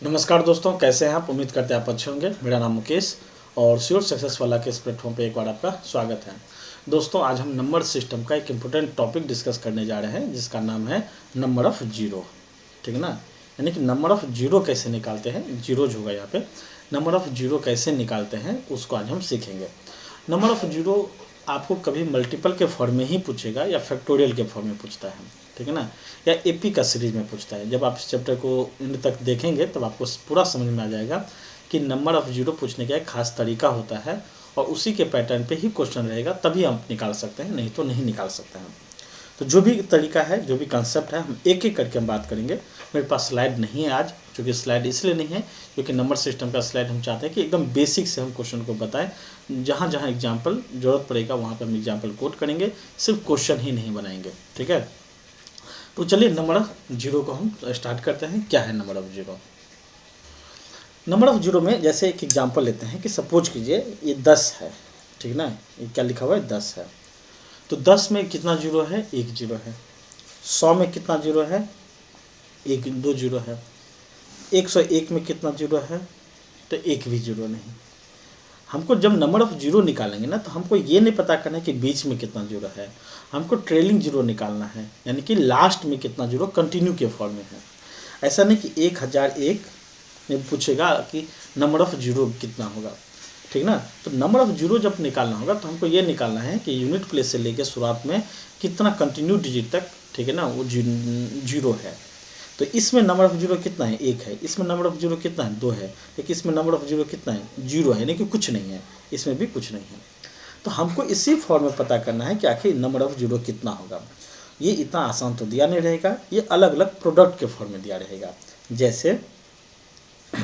नमस्कार दोस्तों, कैसे हैं आप। उम्मीद करते हैं आप अच्छे होंगे। मेरा नाम मुकेश और श्योर सक्सेस वाला के इस प्लेटफॉर्म पे एक बार आपका स्वागत है। दोस्तों, आज हम नंबर सिस्टम का एक इम्पोर्टेंट टॉपिक डिस्कस करने जा रहे हैं जिसका नाम है नंबर ऑफ़ जीरो। ठीक है ना। यानी कि नंबर ऑफ़ जीरो कैसे निकालते हैं, जीरोज होगा यहाँ पे। नंबर ऑफ़ जीरो कैसे निकालते हैं उसको आज हम सीखेंगे। नंबर ऑफ़ जीरो आपको कभी मल्टीपल के फॉर्म में ही पूछेगा या फैक्टोरियल के फॉर्म में पूछता है। ठीक है ना। या एपी का सीरीज में पूछता है। जब आप इस चैप्टर को एंड तक देखेंगे तब आपको पूरा समझ में आ जाएगा कि नंबर ऑफ़ जीरो पूछने का एक खास तरीका होता है और उसी के पैटर्न पे ही क्वेश्चन रहेगा, तभी हम निकाल सकते हैं, नहीं तो नहीं निकाल सकते हैं। तो जो भी तरीका है, जो भी कंसेप्ट है, हम एक एक करके हम बात करेंगे। मेरे पास स्लाइड नहीं है आज, क्योंकि स्लाइड इसलिए नहीं है क्योंकि नंबर सिस्टम का स्लाइड हम चाहते हैं कि एकदम बेसिक से हम क्वेश्चन को बताएं। जहाँ जहाँ एग्जाम्पल जरूरत पड़ेगा वहाँ पर हम एग्जाम्पल कोट करेंगे, सिर्फ क्वेश्चन ही नहीं बनाएंगे। ठीक है। तो चलिए नंबर ऑफ जीरो को हम स्टार्ट करते हैं। क्या है number of zero. Number of zero में जैसे एक एग्जांपल लेते हैं कि सपोज कीजिए ये 10 है। ठीक ना। ये क्या लिखा हुआ है, 10 है। तो 10 में कितना जीरो है, एक जीरो है। 100 में कितना जीरो है, एक दो जीरो है। 101 में कितना जीरो है, तो एक भी जीरो नहीं। हमको जब नंबर ऑफ जीरो निकालेंगे ना, तो हमको ये नहीं पता करना है कि बीच में कितना जीरो है, हमको ट्रेलिंग जीरो निकालना है, यानी कि लास्ट में कितना जीरो कंटिन्यू के फॉर्म में है। ऐसा नहीं कि 1001 में पूछेगा कि नंबर ऑफ जीरो कितना होगा। ठीक ना। तो नंबर ऑफ जीरो जब निकालना होगा तो हमको ये निकालना है कि यूनिट प्लेस से लेकर शुरुआत में कितना कंटिन्यू डिजिट तक, ठीक है ना, वो जीरो है। तो इसमें नंबर ऑफ जीरो कितना है, एक है। इसमें नंबर ऑफ जीरो कितना है, दो है। लेकिन इसमें नंबर ऑफ जीरो कितना है, जीरो है, यानी कि कुछ नहीं है। इसमें भी कुछ नहीं है। तो हमको इसी फॉर्म में पता करना है कि आखिर नंबर ऑफ जीरो कितना होगा। ये इतना आसान तो दिया नहीं रहेगा, ये अलग अलग प्रोडक्ट के फॉर्म में दिया रहेगा। जैसे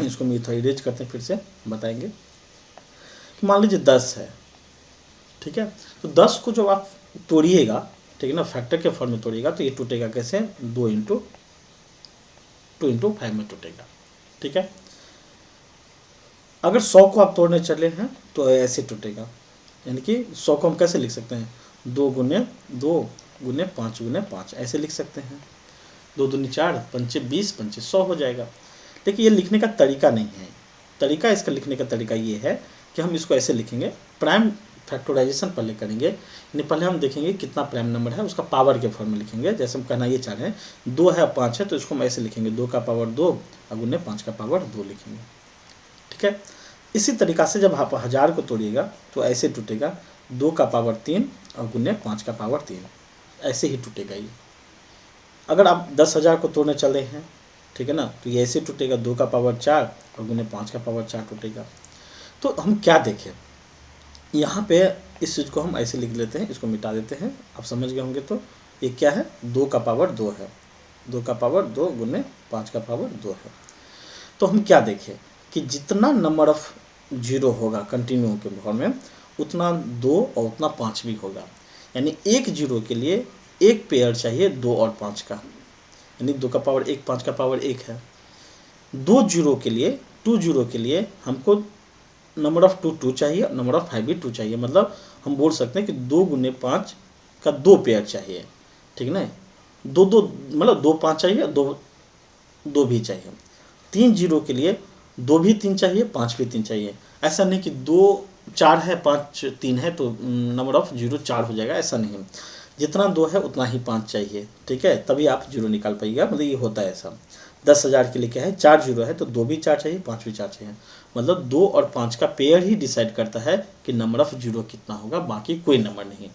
इसको मैं थोड़ा इरेज करते हैं, फिर से बताएंगे। मान लीजिए 10 है। ठीक है। तो 10 को जब आप तोड़िएगा, ठीक है ना, फैक्टर के फॉर्म में तोड़िएगा, तो ये टूटेगा कैसे, 2 इंटू 5 में टूटेगा। ठीक है। अगर 100 को आप तोड़ने चले हैं तो ऐसे टूटेगा। यानी कि 100 को हम कैसे लिख सकते हैं, 2 गुने 5 ऐसे लिख सकते हैं। 2 दूनी 4, पंचे 20, पंचे 100 हो जाएगा। लेकिन ये लिखने का तरीका नहीं है। तरीका इसका लिखने का तरीका ये है कि हम इसको ऐसे लिखेंगे। प्राइम फैक्टराइजेशन पहले करेंगे, यानी पहले हम देखेंगे कितना प्राइम नंबर है, उसका पावर के फॉर्म में लिखेंगे। जैसे हम कहना ये चाह रहे हैं 2 है 5 है, तो इसको हम ऐसे लिखेंगे 2 का पावर 2 और गुने 5 का पावर 2 लिखेंगे। ठीक है। इसी तरीका से जब आप 1000 को तोड़िएगा तो ऐसे टूटेगा 2 का पावर 3 और गुने 5 का पावर 3, ऐसे ही टूटेगा ये। अगर आप 10,000 को तोड़ने चले हैं, ठीक है ना, तो ये ऐसे टूटेगा 2 का पावर 4 और गुने 5 का पावर 4 टूटेगा। तो हम क्या देखें यहाँ पे, इस चीज़ को हम ऐसे लिख लेते हैं, इसको मिटा देते हैं। आप समझ गए होंगे। तो ये क्या है, 2 का पावर 2 है। 2 का पावर 2 गुने 5 का पावर 2 है। तो हम क्या देखें कि जितना नंबर ऑफ जीरो होगा कंटिन्यू के फॉर्म में, उतना 2 और उतना 5 भी होगा। यानी एक जीरो के लिए एक पेयर चाहिए 2 और 5 का, यानी 2 का पावर 1 5 का पावर 1 है। 2 जीरो के लिए, 2 जीरो के लिए हमको नंबर ऑफ 2 चाहिए, नंबर ऑफ 5 भी 2 चाहिए। मतलब हम बोल सकते हैं कि 2 गुने 5 का 2 पेयर चाहिए। ठीक ना। दो दो मतलब 2 5 चाहिए, 2 भी चाहिए। 3 जीरो के लिए 2 भी 3 चाहिए, 5 भी 3 चाहिए। ऐसा नहीं कि 2 4 है 5 3 है तो नंबर ऑफ जीरो 4 हो जाएगा, ऐसा नहीं। जितना 2 है उतना ही 5 चाहिए। ठीक है। तभी आप जीरो निकाल पाइएगा। मतलब ये होता है ऐसा। 10,000 के लिए क्या है, 4 जीरो है तो 2 भी 4 चाहिए, 5 भी 4 चाहिए। मतलब 2 और 5 का पेयर ही डिसाइड करता है कि नंबर ऑफ जीरो कितना होगा, बाकी कोई नंबर नहीं।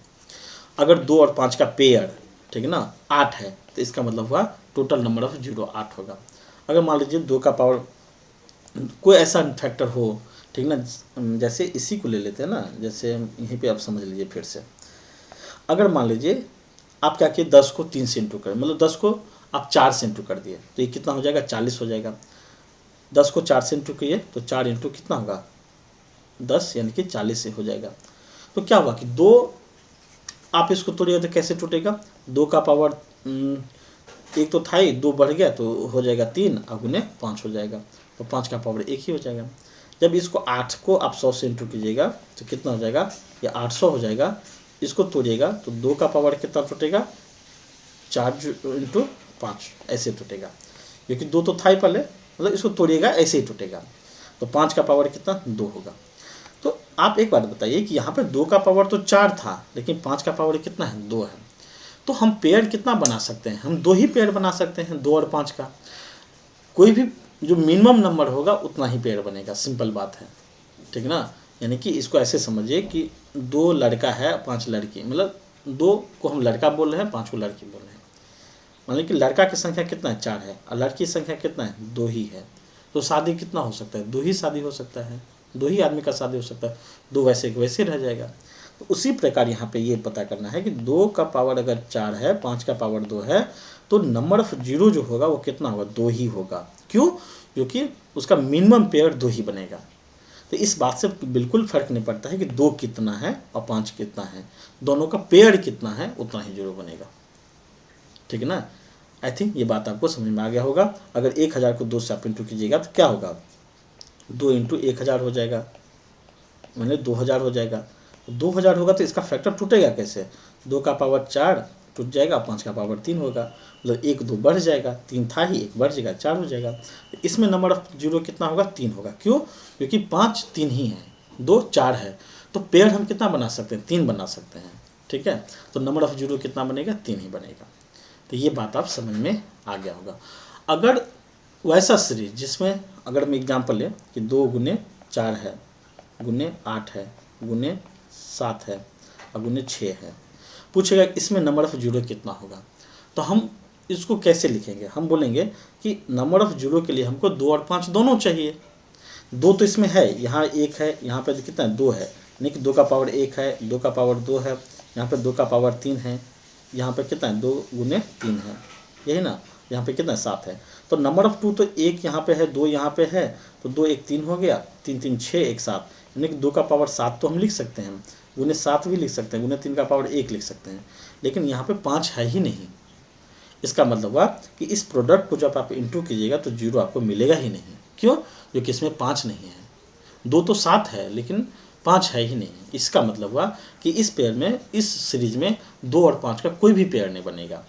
अगर 2 और 5 का पेयर, ठीक है ना, 8 है, तो इसका मतलब हुआ टोटल नंबर ऑफ जीरो 8 होगा। अगर मान लीजिए 2 का पावर कोई ऐसा फैक्टर हो, ठीक ना, जैसे इसी को ले लेते हैं ना, जैसे यहीं पे आप समझ लीजिए फिर से। अगर मान लीजिए आप क्या किए, 10 को 3 से इंटू करें, मतलब 10 को आप 4 से इंटू कर दिए, तो ये कितना हो जाएगा, 40 हो जाएगा। 10 को 4 से इंटू किए तो 4 इंटू कितना होगा, 10, यानी कि 40 से हो जाएगा। तो क्या हुआ कि 2, आप इसको तोड़िएगा तो कैसे टूटेगा, 2 का पावर एक तो था ही, 2 बढ़ गया तो हो जाएगा 3 और गुने 5 हो जाएगा, तो 5 का पावर 1 ही हो जाएगा। जब इसको 8 को आप 100 से इंटू कीजिएगा तो कितना हो जाएगा, ये 800 हो जाएगा। इसको तोड़िएगा तो 2 का पावर कितना टूटेगा, 4 इंटू 5 ऐसे टूटेगा, क्योंकि 2 तो था ही पहले, मतलब इसको तोड़िएगा ऐसे ही टूटेगा। तो 5 का पावर कितना 2 होगा। तो आप एक बात बताइए कि यहाँ पे 2 का पावर तो 4 था, लेकिन 5 का पावर कितना है 2 है। तो हम पेयर कितना बना सकते हैं, हम 2 ही पेयर बना सकते हैं, 2 और 5 का। कोई भी जो मिनिमम नंबर होगा उतना ही पेयर बनेगा, सिंपल बात है, ठीक ना। यानी कि इसको ऐसे समझिए कि 2 लड़का है 5 लड़की, मतलब 2 को हम लड़का बोल रहे हैं 5 को लड़की बोल रहे हैं। मतलब कि लड़का की संख्या कितना है 4 है और लड़की की संख्या कितना है 2 ही है। तो शादी कितना हो सकता है 2 ही शादी हो सकता है, 2 ही आदमी का शादी हो सकता है, 2 वैसे वैसे रह जाएगा। तो उसी प्रकार यहाँ पे ये पता करना है कि 2 का पावर अगर 4 है 5 का पावर 2 है तो नंबर ऑफ जीरो जो होगा वो कितना होगा 2 ही होगा। क्यों? क्योंकि उसका मिनिमम पेयर 2 ही बनेगा। तो इस बात से बिल्कुल फर्क नहीं पड़ता है कि 2 कितना है और 5 कितना है, दोनों का पेयर कितना है उतना ही जीरो बनेगा, ठीक है ना। आई थिंक ये बात आपको समझ में आ गया होगा। अगर 1000 को 2 से आप इंटू कीजिएगा तो क्या होगा 2 इंटू 1000 हो जाएगा, मैंने 2000 हो जाएगा। 2000 होगा तो इसका फैक्टर टूटेगा कैसे, 2 का पावर 4 टूट जाएगा, 5 का पावर 3 होगा, मतलब 1 2 बढ़ जाएगा, 3 था ही 1 बढ़ जाएगा 4 हो जाएगा। तो इसमें नंबर ऑफ जीरो कितना होगा 3 होगा। क्यों? क्योंकि 5 3 ही है, 2 4 है, तो पेयर हम कितना बना सकते हैं 3 बना सकते हैं, ठीक है। तो नंबर ऑफ जीरो कितना बनेगा 3 ही बनेगा। तो ये बात आप समझ में आ गया होगा। अगर वैसा सीरीज जिसमें अगर हम एग्जांपल लें कि 2 गुने 4 है, गुने 8 है, गुने 7 है और गुने 6 है, पूछेगा इसमें नंबर ऑफ जीरो कितना होगा, तो हम इसको कैसे लिखेंगे। हम बोलेंगे कि नंबर ऑफ जीरो के लिए हमको 2 और 5 दोनों चाहिए। 2 तो इसमें है, यहाँ 1 है, यहाँ पे कितना है 2 है, यानी कि 2 का पावर 1 है, 2 का पावर 2 है, यहाँ पे 2 का पावर 3 है, यहाँ पे कितना है 2 गुने 3 है, यही ना, यहाँ पे कितना 7 है। तो नंबर ऑफ 2 तो 1 यहाँ पे है, 2 यहाँ पे है, तो 2 1 3 हो गया, 3 3 6 1 7, यानी कि 2 का पावर 7 तो हम लिख सकते हैं, गुने 7 भी लिख सकते हैं, गुने 3 का पावर 1 लिख सकते हैं, लेकिन यहाँ पे 5 है ही नहीं। इसका मतलब हुआ कि इस प्रोडक्ट को जब आप इंटू कीजिएगा तो जीरो आपको मिलेगा ही नहीं। क्यों? क्योंकि इसमें 5 नहीं है, 2 तो 7 है लेकिन 5 है ही नहीं। इसका मतलब हुआ कि इस पेयर में, इस सीरीज में 2 और 5 का कोई भी पेयर नहीं बनेगा।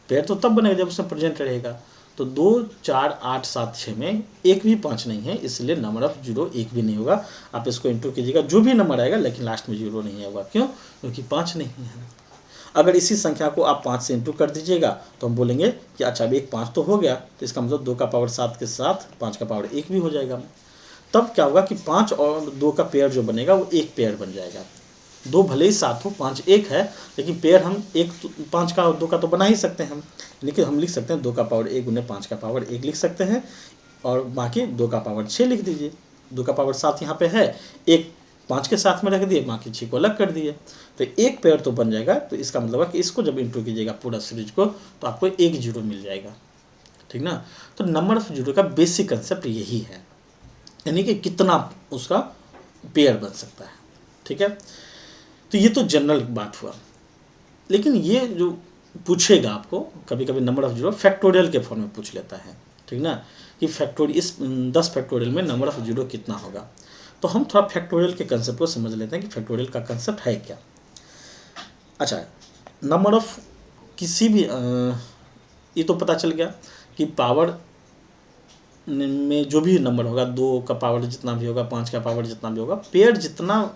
पेयर तो तब बनेगा जब उसमें प्रेजेंट रहेगा। तो 2 4 8 7 6 में एक भी 5 नहीं है, इसलिए नंबर ऑफ जीरो एक भी नहीं होगा। आप इसको इंटू कीजिएगा जो भी नंबर आएगा, लेकिन लास्ट में जीरो नहीं होगा। क्यों? क्योंकि 5 नहीं है। अगर इसी संख्या को आप 5 से इंटू कर दीजिएगा तो हम बोलेंगे कि अच्छा अब एक 5 तो हो गया, तो इसका मतलब 2 का पावर 7 के साथ 5 का पावर 1 भी हो जाएगा। तब क्या होगा कि 5 और 2 का पेयर जो बनेगा वो एक पेयर बन जाएगा। 2 भले ही 7 हो, 5 1 है, लेकिन पेयर हम 1 5 का और 2 का तो बना ही सकते हैं हम, लेकिन हम लिख सकते हैं 2 का पावर 1 गुने 5 का पावर 1 लिख सकते हैं, और बाकी 2 का पावर 6 लिख दीजिए। 2 का पावर 7 यहाँ पे है, 1 5 के साथ में रख दिए, बाकी 6 को अलग कर दिए, तो एक पेयर तो बन जाएगा। तो इसका मतलब है कि इसको जब इंटू कीजिएगा पूरा सीरीज को तो आपको एक जीरो मिल जाएगा, ठीक ना। तो नंबर ऑफ जीरो का बेसिक कंसेप्ट यही है, यानी कि कितना उसका पेयर बन सकता है, ठीक है। तो ये तो जनरल बात हुआ, लेकिन ये जो पूछेगा आपको कभी कभी नंबर ऑफ जीरो फैक्टोरियल के फॉर्म में पूछ लेता है, ठीक ना, कि फैक्टोरियल इस 10 फैक्टोरियल में नंबर ऑफ जीरो कितना होगा। तो हम थोड़ा फैक्टोरियल के कंसेप्ट को समझ लेते हैं कि फैक्टोरियल का कंसेप्ट है क्या। अच्छा, नंबर ऑफ किसी भी ये तो पता चल गया कि पावर में जो भी नंबर होगा, 2 का पावर जितना भी होगा, 5 का पावर जितना भी होगा, पेयर जितना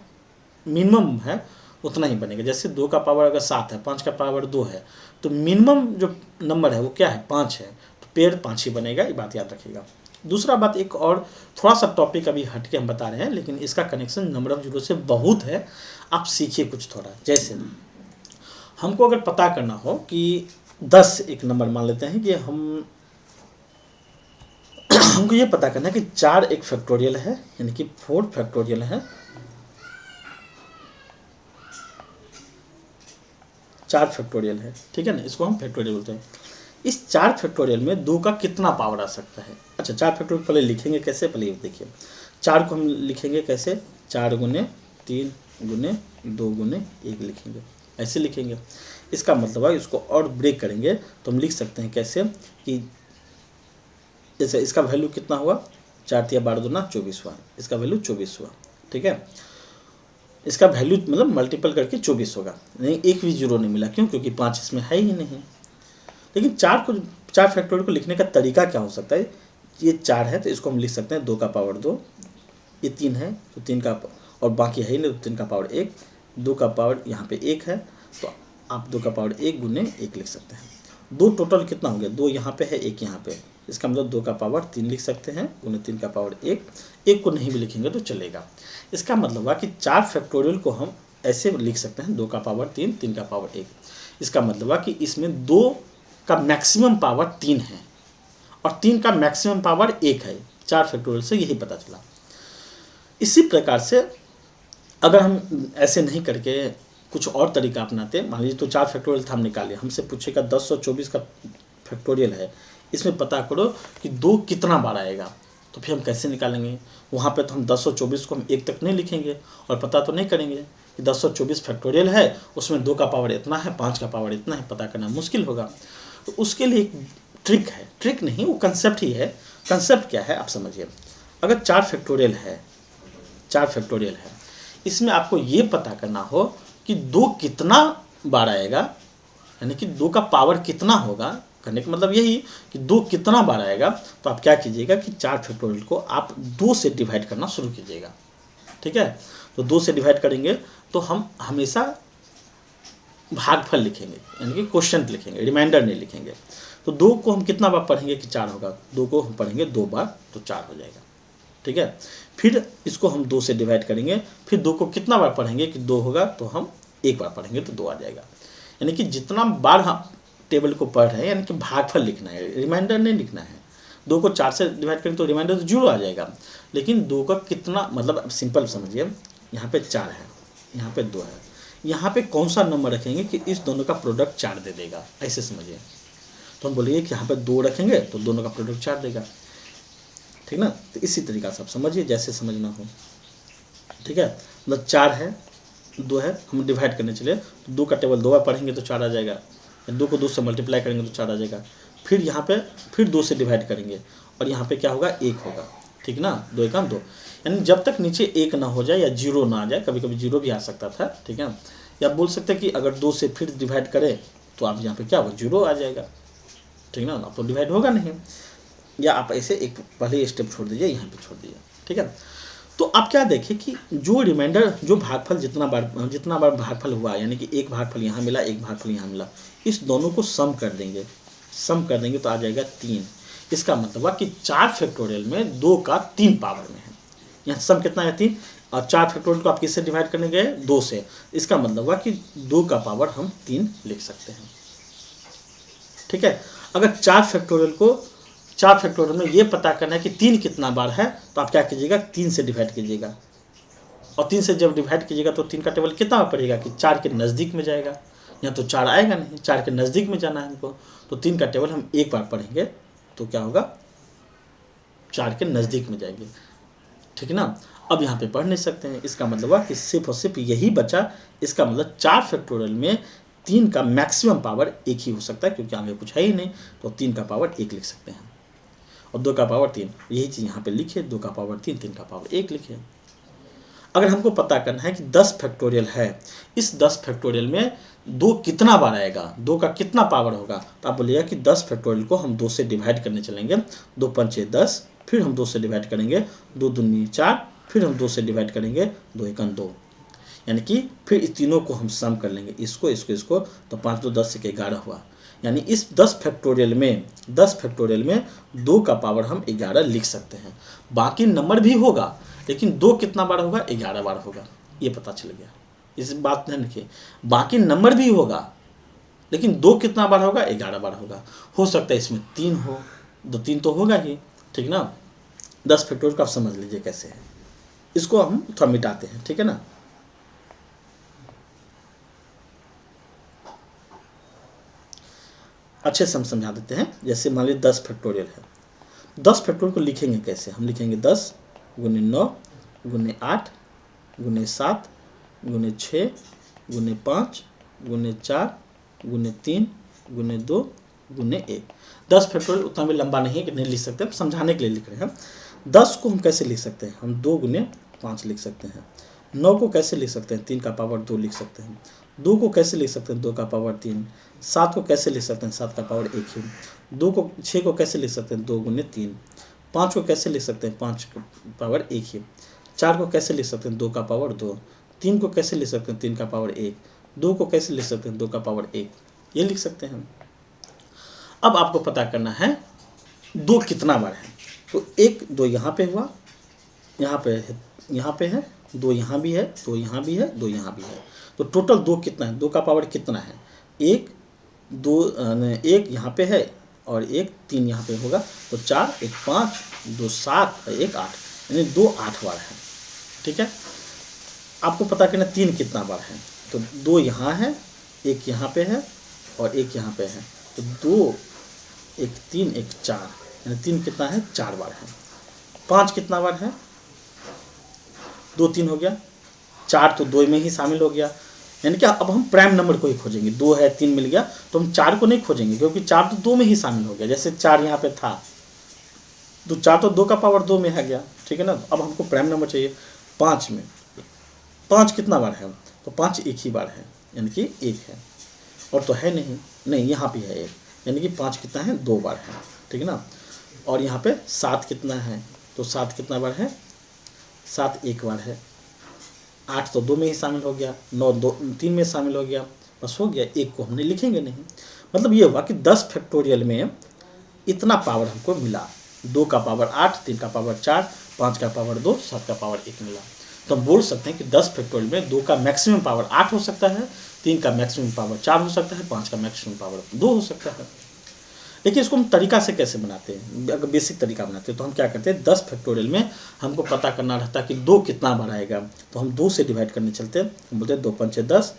मिनिमम है उतना ही बनेगा। जैसे 2 का पावर अगर 7 है, 5 का पावर 2 है, तो मिनिमम जो नंबर है वो क्या है 5 है, तो पेयर 5 ही बनेगा, ये बात याद रखिएगा। दूसरा बात, एक और थोड़ा सा टॉपिक अभी हट के हम बता रहे हैं, लेकिन इसका कनेक्शन नंबर ऑफ जीरो से बहुत है, आप सीखिए कुछ थोड़ा। जैसे हमको अगर पता करना हो कि 10 एक नंबर मान लेते हैं कि हमको ये पता करना है कि 4 एक फैक्टोरियल है, यानी कि 4 फैक्टोरियल है, 4 फैक्टोरियल है, ठीक है ना, इसको हम फैक्टोरियल बोलते हैं। इस 4 फैक्टोरियल में 2 का कितना पावर आ सकता है। अच्छा, 4 फैक्टोरियल पहले लिखेंगे कैसे, पहले ये देखिए। 4 को हम लिखेंगे कैसे, 4 गुने 3 गुने 2 गुने 1 लिखेंगे, ऐसे लिखेंगे। इसका मतलब है इसको और ब्रेक करेंगे तो हम लिख सकते हैं कैसे कि जैसे इसका वैल्यू कितना हुआ, 4 तिया 12 दूना 24 हुआ, इसका वैल्यू 24 हुआ, ठीक है। इसका वैल्यू मतलब मल्टीपल करके 24 होगा, नहीं एक भी जीरो नहीं मिला। क्यों? क्योंकि 5 इसमें है ही नहीं। लेकिन 4 फैक्टोरियल को लिखने का तरीका क्या हो सकता है। ये 4 है तो इसको हम लिख सकते हैं 2 का पावर 2, ये 3 है तो 3 का, और बाकी है ही नहीं तो 3 का पावर 1, 2 का पावर यहाँ पे 1 है तो आप 2 का पावर 1 गुने 1 लिख सकते हैं। 2 टोटल कितना हो गया, 2 यहाँ पे है 1 यहाँ पे, इसका मतलब 2 का पावर 3 लिख सकते हैं गुने 3 का पावर 1, 1 को नहीं भी लिखेंगे तो चलेगा। इसका मतलब हुआ कि 4 फैक्टोरियल को हम ऐसे लिख सकते हैं 2 का पावर 3, 3 का पावर 1। इसका मतलब हुआ कि इसमें 2 का मैक्सिमम पावर 3 है और 3 का मैक्सिमम पावर 1 है। 4 फैक्टोरियल से यही पता चला। इसी प्रकार से अगर हम ऐसे नहीं करके कुछ और तरीका अपनाते, मान लीजिए तो 4 फैक्टोरियल था हम निकाले, हमसे पूछेगा 1024 का फैक्टोरियल है, इसमें पता करो कि 2 कितना बार आएगा, तो फिर हम कैसे निकालेंगे। वहाँ पे तो हम 1024 को हम 1 तक नहीं लिखेंगे और पता तो नहीं करेंगे कि 1024 फैक्टोरियल है, उसमें 2 का पावर इतना है, 5 का पावर इतना है, पता करना मुश्किल होगा। तो उसके लिए एक ट्रिक है, ट्रिक नहीं वो कंसेप्ट ही है। कंसेप्ट क्या है आप समझिए। अगर 4 फैक्टोरियल है, 4 फैक्टोरियल है, इसमें आपको ये पता करना हो कि 2 कितना बार आएगा, यानी कि 2 का पावर कितना होगा। करने का मतलब यही कि 2 कितना बार आएगा, तो आप क्या कीजिएगा कि 4 फैक्टोरियल को आप 2 से डिवाइड करना शुरू कीजिएगा। ठीक है, तो 2 से डिवाइड करेंगे तो हम हमेशा भागफल लिखेंगे, यानी कि क्वेश्चन लिखेंगे, रिमाइंडर नहीं लिखेंगे। तो 2 को हम कितना बार पढ़ेंगे कि 4 होगा, 2 को हम पढ़ेंगे 2 बार तो 4 हो जाएगा। ठीक है, फिर इसको हम 2 से डिवाइड करेंगे, फिर 2 को कितना बार पढ़ेंगे कि 2 होगा तो हम 1 बार पढ़ेंगे तो 2 आ जाएगा। यानी कि जितना बार हम टेबल को पढ़ रहे हैं, यानी कि भागफल लिखना है, रिमाइंडर नहीं लिखना है। 2 को 4 से डिवाइड करेंगे तो रिमाइंडर तो 0 आ जाएगा, लेकिन 2 का कितना, मतलब सिंपल समझिए, यहाँ पे 4 है, यहाँ पे 2 है, यहाँ पे कौन सा नंबर रखेंगे कि इस दोनों का प्रोडक्ट 4 दे देगा, ऐसे समझिए। तो हम बोलेंगे कि यहाँ पे 2 रखेंगे तो दोनों का प्रोडक्ट 4 देगा। ठीक ना, तो इसी तरीका से आप समझिए जैसे समझना हो। ठीक है, मतलब 4 है, 2 है, हम डिवाइड करने चले तो 2 का टेबल 2 बार पढ़ेंगे तो 4 आ जाएगा, 2 को 2 से मल्टीप्लाई करेंगे तो 4 आ जाएगा। फिर यहाँ पे फिर 2 से डिवाइड करेंगे और यहाँ पे क्या होगा, 1 होगा। ठीक ना, 2 1 2, यानी जब तक नीचे 1 ना हो जाए या 0 ना आ जाए, कभी कभी 0 भी आ सकता था। ठीक है, या बोल सकते हैं कि अगर 2 से फिर डिवाइड करें तो आप यहाँ पे क्या होगा, 0 आ जाएगा। ठीक ना, अब तो डिवाइड होगा नहीं, या आप ऐसे एक पहले स्टेप छोड़ दीजिए, यहाँ पे छोड़ दीजिए। ठीक है, तो आप क्या देखें कि जो रिमाइंडर, जो भागफल जितना बार भागफल हुआ, यानी कि एक भागफल यहाँ मिला, एक भागफल यहाँ मिला, इस दोनों को सम कर देंगे, सम कर देंगे तो आ जाएगा 3। इसका मतलब हुआ कि 4 फैक्टोरियल में 2 का 3 पावर में है। यहाँ सम कितना है, 3, और 4 फैक्टोरियल को आप किससे डिवाइड करने गए, 2 से। इसका मतलब हुआ कि 2 का पावर हम 3 लिख सकते हैं। ठीक है, अगर 4 फैक्टोरियल में ये पता करना है कि 3 कितना बार है, तो आप क्या कीजिएगा, 3 से डिवाइड कीजिएगा, और 3 से जब डिवाइड कीजिएगा तो 3 का टेबल कितना पड़ेगा कि 4 के नज़दीक में जाएगा। यहाँ तो 4 आएगा नहीं, 4 के नज़दीक में जाना है हमको, तो 3 का टेबल हम 1 बार पढ़ेंगे तो क्या होगा, 4 के नज़दीक में जाएंगे। ठीक है ना, अब यहाँ पे पढ़ नहीं सकते हैं। इसका मतलब हुआ कि सिर्फ और सिर्फ यही बचा। इसका मतलब 4 फैक्टोरियल में 3 का मैक्सिमम पावर 1 ही हो सकता है, क्योंकि आगे कुछ है ही नहीं, तो 3 का पावर 1 लिख सकते हैं, और 2 का पावर 3, यही चीज़ यहाँ पे लिखे, 2 का पावर 3, 3 का पावर 1 लिखे। अगर हमको पता करना है कि 10 फैक्टोरियल है, इस 10 फैक्टोरियल में 2 कितना बार आएगा, 2 का कितना पावर होगा, तो आप बोलिएगा कि 10 फैक्टोरियल को हम 2 से डिवाइड करने चलेंगे। 2 पंचे 10, फिर हम 2 से डिवाइड करेंगे, 2 दूनी 4, फिर हम 2 से डिवाइड करेंगे, 2 एकम 2, यानी कि फिर इस तीनों को हम सम कर लेंगे, इसको इसको इसको, तो 5 2 10 से 11 हुआ। यानी इस 10 फैक्टोरियल में 2 का पावर हम 11 लिख सकते हैं। बाकी नंबर भी होगा, लेकिन 2 कितना बार होगा, 11 बार होगा, ये पता चल गया। इस बात ध्यान रखिए, बाकी नंबर भी होगा, लेकिन 2 कितना बार होगा, 11 बार होगा। हो सकता है इसमें 3 हो, 2 3 तो होगा ही। ठीक ना, 10 फैक्टोरियल को आप समझ लीजिए कैसे है। इसको हम थोड़ा मिटाते हैं, ठीक है ना। अच्छे से हम समझा देते हैं। जैसे मान लीजिए 10 फैक्टोरियल है, 10 फैक्टोरियल को लिखेंगे कैसे, हम लिखेंगे 10 गुने 9 गुने 8 गुने 7 गुने 6 गुने 5 गुने 4 गुने 3 गुने 2 गुने 1। 10 फैक्टोरियल उतना भी लंबा नहीं है कि नहीं लिख सकते, हम समझाने के लिए लिख रहे हैं। 10 को हम कैसे लिख सकते हैं, हम 2 गुने 5 लिख सकते हैं। 9 को कैसे लिख सकते हैं, 3 का पावर 2 लिख सकते हैं। 2 को कैसे लिख सकते हैं, 2 का पावर 3। 7 को कैसे लिख सकते हैं, 7 का पावर 1 ही। 6 को कैसे लिख सकते हैं, 2 गुने 3। 5 को कैसे लिख सकते हैं, 5 का पावर 1 ही। 4 को कैसे लिख सकते हैं, 2 का पावर 2। 3 को कैसे लिख सकते हैं, 3 का पावर 1। 2 को कैसे लिख सकते हैं, 2 का पावर 1। ये लिख सकते हैं। अब आपको पता करना है 2 कितना बार है। तो 1 2 यहाँ पे हुआ, यहाँ पे है 2, यहाँ भी है 2, यहाँ भी है 2, यहाँ भी है। तो टोटल 2 कितना है, 2 का पावर कितना है, 1 2 1 यहाँ पे है और 1 3 यहाँ पे होगा। तो 4 1 5 2 7 1 8, यानी 2 8 बार है। ठीक है, आपको पता करना 3 कितना बार है। तो 2 यहाँ है, 1 यहाँ पे है और 1 यहाँ पे है। तो 2 1 3 1 4, यानी 3 कितना है, 4 बार है। 5 कितना बार है, 2 3 हो गया, 4 तो 2 में ही शामिल हो गया। यानी कि अब हम प्राइम नंबर को ही खोजेंगे। 2 है 3 मिल गया, तो हम 4 को नहीं खोजेंगे क्योंकि 4 तो 2 में ही शामिल हो गया। जैसे 4 यहाँ पे था तो 4 तो 2 का पावर 2 में आ गया। ठीक है ना। अब हमको प्राइम नंबर चाहिए 5 में। 5 कितना बार है, तो 5 एक ही बार है, यानी कि 1 है। और तो है नहीं, यहाँ पे है 1, यानी कि 5 कितना है, 2 बार है। ठीक है ना। और यहाँ पे 7 कितना है, तो 7 कितना बार है, 7 एक बार है। 8 तो 2 में ही शामिल हो गया, 9 3 में शामिल हो गया, बस हो गया। 1 को हमने लिखेंगे नहीं। मतलब ये हुआ कि 10 फैक्टोरियल में इतना पावर हमको मिला। 2 का पावर 8, 3 का पावर 4, 5 का पावर 2, 7 का पावर 1 मिला। तो हम बोल सकते हैं कि 10 फैक्टोरियल में 2 का मैक्सिमम पावर 8 हो सकता है, 3 का मैक्सिमम पावर 4 हो सकता है, 5 का मैक्सिमम पावर 2 हो सकता है। देखिए इसको हम तरीका से कैसे बनाते हैं। अगर बेसिक तरीका बनाते हैं तो हम क्या करते हैं, 10 फैक्टोरियल में हमको पता करना रहता है कि 2 कितना बार आएगा। तो हम 2 से डिवाइड करने चलते हैं, हम बोलते हैं 2 5 10,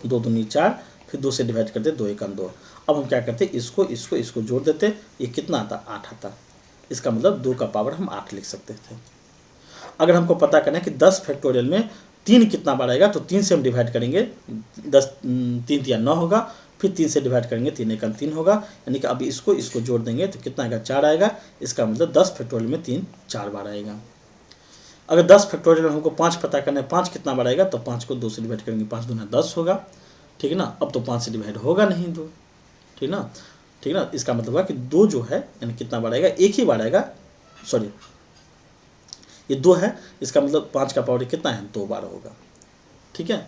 2 दूनी 4, फिर 2 से डिवाइड करते हैं, 2 1 2। अब हम क्या करते हैं, इसको जोड़ देते हैं, ये कितना आता, 8 आता। इसका मतलब 2 का पावर हम 8 लिख सकते थे। अगर हमको पता करना है कि 10 फैक्टोरियल में 3 कितना बार आएगा, तो 3 से हम डिवाइड करेंगे, 10 3 3 9 होगा, फिर 3 से डिवाइड करेंगे, 3 1 3 होगा, यानी कि अब इसको जोड़ देंगे तो कितना आएगा, 4 आएगा। इसका मतलब 10 फैक्टोरियल में 3 4 बार आएगा। अगर 10 फैक्टोरियल में हमको 5 पता करना है, 5 कितना बार आएगा, तो 5 को 2 से डिवाइड करेंगे, 5 दूना 10 होगा। ठीक है ना। अब तो 5 से डिवाइड होगा नहीं 2। ठीक है ना। इसका मतलब हुआ कि 2 जो है यानी कितना बार आएगा, एक ही बार आएगा। सॉरी, ये 2 है, इसका मतलब 5 का पावर कितना है, 2 बार होगा। ठीक है।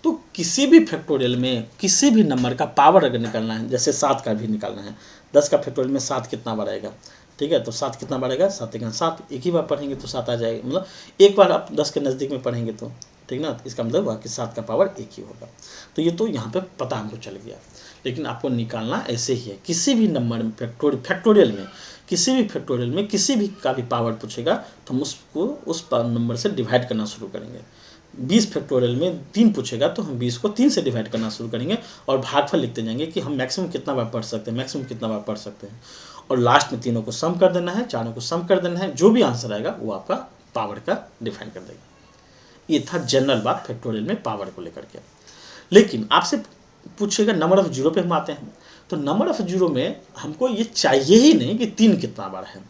तो किसी भी फैक्टोरियल में किसी भी नंबर का पावर अगर निकालना है, जैसे 7 का भी निकालना है, 10 का फैक्टोरियल में 7 कितना बार आएगा। ठीक है। तो 7 कितना बार आएगा, 7 1 7, एक ही बार पढ़ेंगे तो 7 आ जाएगा। मतलब एक बार आप 10 के नज़दीक में पढ़ेंगे तो, ठीक ना। इसका मतलब हुआ कि 7 का पावर 1 ही होगा। तो ये तो यहाँ पे पता हमको चल गया, लेकिन आपको निकालना ऐसे ही है। किसी भी नंबर में फैक्टोरियल में किसी भी फैक्टोरियल में किसी भी का भी पावर पूछेगा तो हम उसको उस नंबर से डिवाइड करना शुरू करेंगे। 20 फैक्टोरियल में 3 पूछेगा तो हम 20 को 3 से डिवाइड करना शुरू करेंगे और भागफल लिखते जाएंगे कि हम मैक्सिमम कितना बार पढ़ सकते हैं, मैक्सिमम कितना बार पढ़ सकते हैं। और लास्ट में तीनों को सम कर देना है, चारों को सम कर देना है। जो भी आंसर आएगा वो आपका पावर का डिफाइन कर देगा। ये था जनरल बात फैक्टोरियल में पावर को लेकर के। लेकिन आपसे पूछेगा नंबर ऑफ जीरो पे हम आते हैं, तो नंबर ऑफ जीरो में हमको ये चाहिए ही नहीं कि 3 कितना बार है,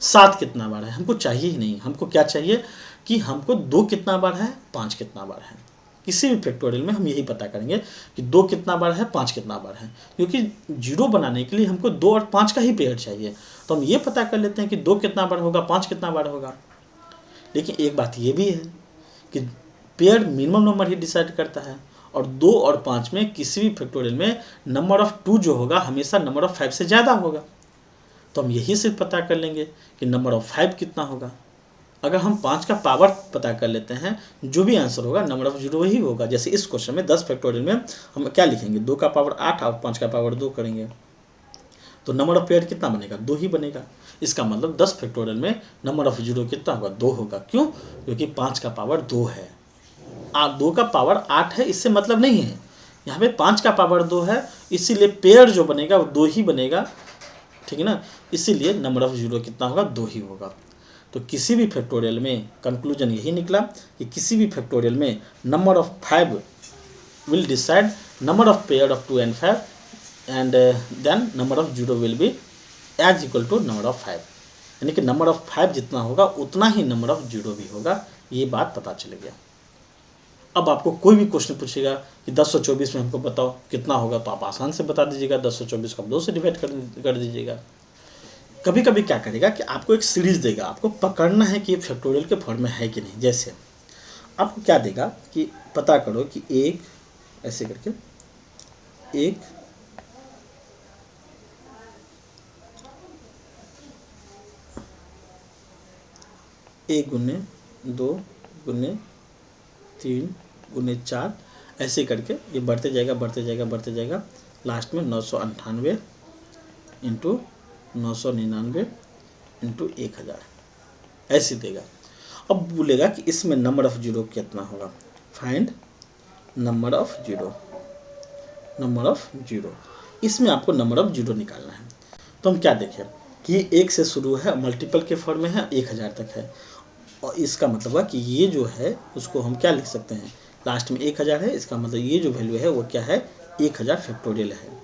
7 कितना बार है, हमको चाहिए ही नहीं। हमको क्या चाहिए कि हमको 2 कितना बार है, 5 कितना बार है। किसी भी फैक्टोरियल में हम यही पता करेंगे कि 2 कितना बार है, 5 कितना बार है, क्योंकि जीरो बनाने के लिए हमको 2 और 5 का ही पेयर चाहिए। तो हम ये पता कर लेते हैं कि 2 कितना बार होगा, 5 कितना बार होगा। लेकिन एक बात ये भी है कि पेयर मिनिमम नंबर ही डिसाइड करता है, और 2 और 5 में किसी भी फैक्टोरियल में नंबर ऑफ 2 जो होगा हमेशा नंबर ऑफ 5 से ज़्यादा होगा। तो हम यही से पता कर लेंगे कि नंबर ऑफ 5 कितना होगा। अगर हम 5 का पावर पता कर लेते हैं, जो भी आंसर होगा नंबर ऑफ जीरो ही होगा। जैसे इस क्वेश्चन में 10 फैक्टोरियल में हम क्या लिखेंगे, 2 का पावर 8 और 5 का पावर 2 करेंगे तो नंबर ऑफ पेयर कितना बनेगा, 2 ही बनेगा। इसका मतलब 10 फैक्टोरियल में नंबर ऑफ जीरो कितना होगा, 2 होगा। क्यों? क्योंकि 5 का पावर 2 है। 2 का पावर 8 है, इससे मतलब नहीं है। यहाँ पे 5 का पावर 2 है, इसीलिए पेयर जो बनेगा वो 2 ही बनेगा। ठीक है ना। इसीलिए नंबर ऑफ जीरो कितना होगा, 2 ही होगा। तो किसी भी फैक्टोरियल में कंक्लूजन यही निकला कि किसी भी फैक्टोरियल में number of 5 will decide number of pair of 2 and 5 and then number of zero will be as equal to number of 5। यानी कि नंबर ऑफ 5 जितना होगा उतना ही नंबर ऑफ जीरो भी होगा। ये बात पता चल गया। अब आपको कोई भी क्वेश्चन पूछेगा कि 1024 में हमको बताओ कितना होगा, तो आप आसान से बता दीजिएगा। 1024 को आप 2 से डिवाइड कर दीजिएगा। कभी कभी क्या करेगा कि आपको एक सीरीज देगा, आपको पकड़ना है कि ये फैक्टोरियल के फॉर्म में है कि नहीं। जैसे आपको क्या देगा कि पता करो कि एक, ऐसे करके एक गुने 2 गुने 3 गुने 4 ऐसे करके ये बढ़ते जाएगा बढ़ते जाएगा बढ़ते जाएगा, लास्ट में 998 इंटू 999 इंटू 1000 ऐसे देगा। अब बोलेगा कि इसमें नंबर ऑफ जीरो कितना होगा, find number of zero, number of zero. इसमें आपको नंबर ऑफ जीरो निकालना है। तो हम क्या देखें कि 1 से शुरू है, मल्टीपल के फॉर्म में है, 1000 तक है, और इसका मतलब है कि ये जो है उसको हम क्या लिख सकते हैं, लास्ट में 1000 है, इसका मतलब ये जो वैल्यू है वो क्या है, 1000 फैक्टोरियल है।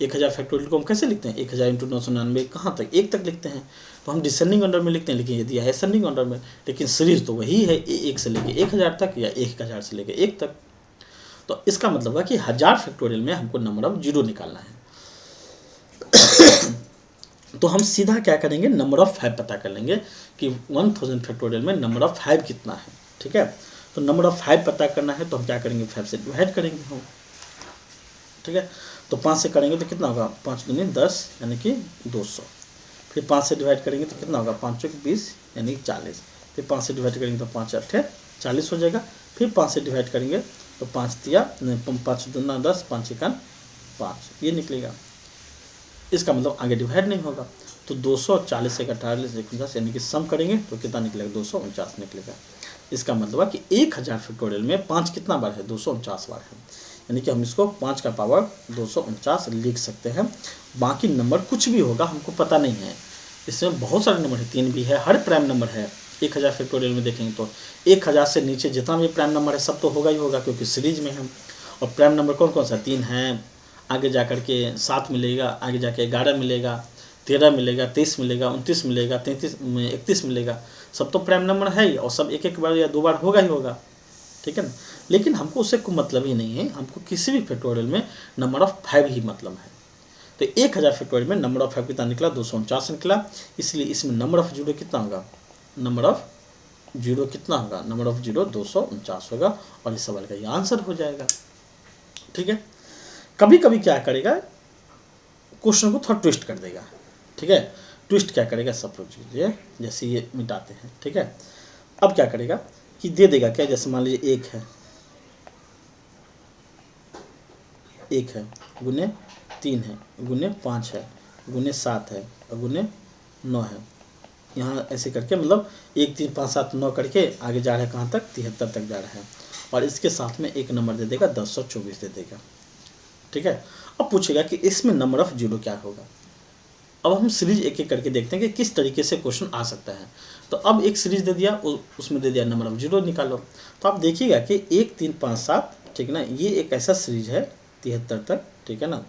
1000 फैक्टोरियल को हम कैसे लिखते हैं, 1000 इंटू 999 कहाँ तक, 1 तक लिखते हैं, तो हम डिसेंडिंग ऑर्डर में लिखते हैं, लेकिन ये दिया है असेंडिंग ऑर्डर में, लेकिन सीरीज तो वही है 1 से लेके 1000 तक या 1000 से लेके 1 तक। तो इसका मतलब है कि 1000 फैक्टोरियल में हमको नंबर ऑफ जीरो निकालना है। तो हम सीधा क्या करेंगे, नंबर ऑफ 5 पता कर लेंगे कि 1000 फैक्टोरियल में नंबर ऑफ 5 कितना है। ठीक है, तो नंबर ऑफ 5 पता करना है तो हम क्या करेंगे, 5 से डिवाइड करेंगे हम। ठीक है, तो 5 से करेंगे तो कितना होगा, 5 दूनी 10 यानी कि 200। फिर 5 से डिवाइड करेंगे तो कितना होगा, 5 चौक 20 यानी कि 40। फिर 5 से डिवाइड करेंगे तो 5 8 40 हो जाएगा। फिर 5 से डिवाइड करेंगे तो 5 तिया 5 दूना 10, 5 एकान 5, ये निकलेगा। इसका मतलब आगे डिवाइड नहीं होगा। तो 240 से 48 110 यानी कि सम करेंगे तो कितना निकलेगा, 249 निकलेगा। इसका मतलब है कि 1000 फैक्टोरियल में 5 कितना बार है, 249 बार है, यानी कि हम इसको 5 का पावर 249 लिख सकते हैं। बाकी नंबर कुछ भी होगा हमको पता नहीं है, इसमें बहुत सारे नंबर है, 3 भी है, हर प्राइम नंबर है। 1000 फैक्टोरियल में देखेंगे तो 1000 से नीचे जितना भी प्राइम नंबर है सब तो होगा ही होगा, क्योंकि सीरीज में है। और प्राइम नंबर कौन कौन सा, 3 है, आगे जा कर के 7 मिलेगा, आगे जाके 11 मिलेगा, 13 मिलेगा, 23 मिलेगा, 29 मिलेगा, 33 31 मिलेगा, सब तो प्राइम नंबर है ही, और सब एक एक बार या 2 बार होगा ही होगा। ठीक है ना, लेकिन हमको उससे कोई मतलब ही नहीं है, हमको किसी भी फैक्टोरियल में नंबर ऑफ 5 ही मतलब है। तो 1000 फैक्टोरियल में नंबर ऑफ 5 कितना निकला, 249 निकला। इसलिए इसमें नंबर ऑफ जीरो कितना होगा, नंबर ऑफ जीरो कितना होगा, नंबर ऑफ जीरो 249 होगा, और इस सवाल का ये आंसर हो जाएगा। ठीक है, कभी कभी क्या करेगा, क्वेश्चन को थोड़ा ट्विस्ट कर देगा। ठीक है, ट्विस्ट क्या करेगा, सब कीजिए, जैसे ये मिटाते हैं। ठीक है, अब क्या करेगा कि दे देगा क्या, जैसे मान लीजिए 1 है, 1 है गुने 3 है गुने 5 है गुने 7 है और गुने 9 है। यहाँ ऐसे करके मतलब 1 3 5 7 9 करके आगे जा रहा है, कहाँ तक, 73 तक जा रहा है, और इसके साथ में एक नंबर दे देगा, 1024 दे देगा। ठीक है, अब पूछेगा कि इसमें नंबर ऑफ जीरो क्या होगा। अब हम सीरीज एक एक करके देखते हैं कि किस तरीके से क्वेश्चन आ सकता है। तो अब एक सीरीज दे दिया, उसमें दे दिया नंबर ऑफ जीरो निकालो। तो आप देखिएगा कि 1 3 5 7, ठीक है ना, ये एक ऐसा सीरीज है 73 तक, ठीक है ना,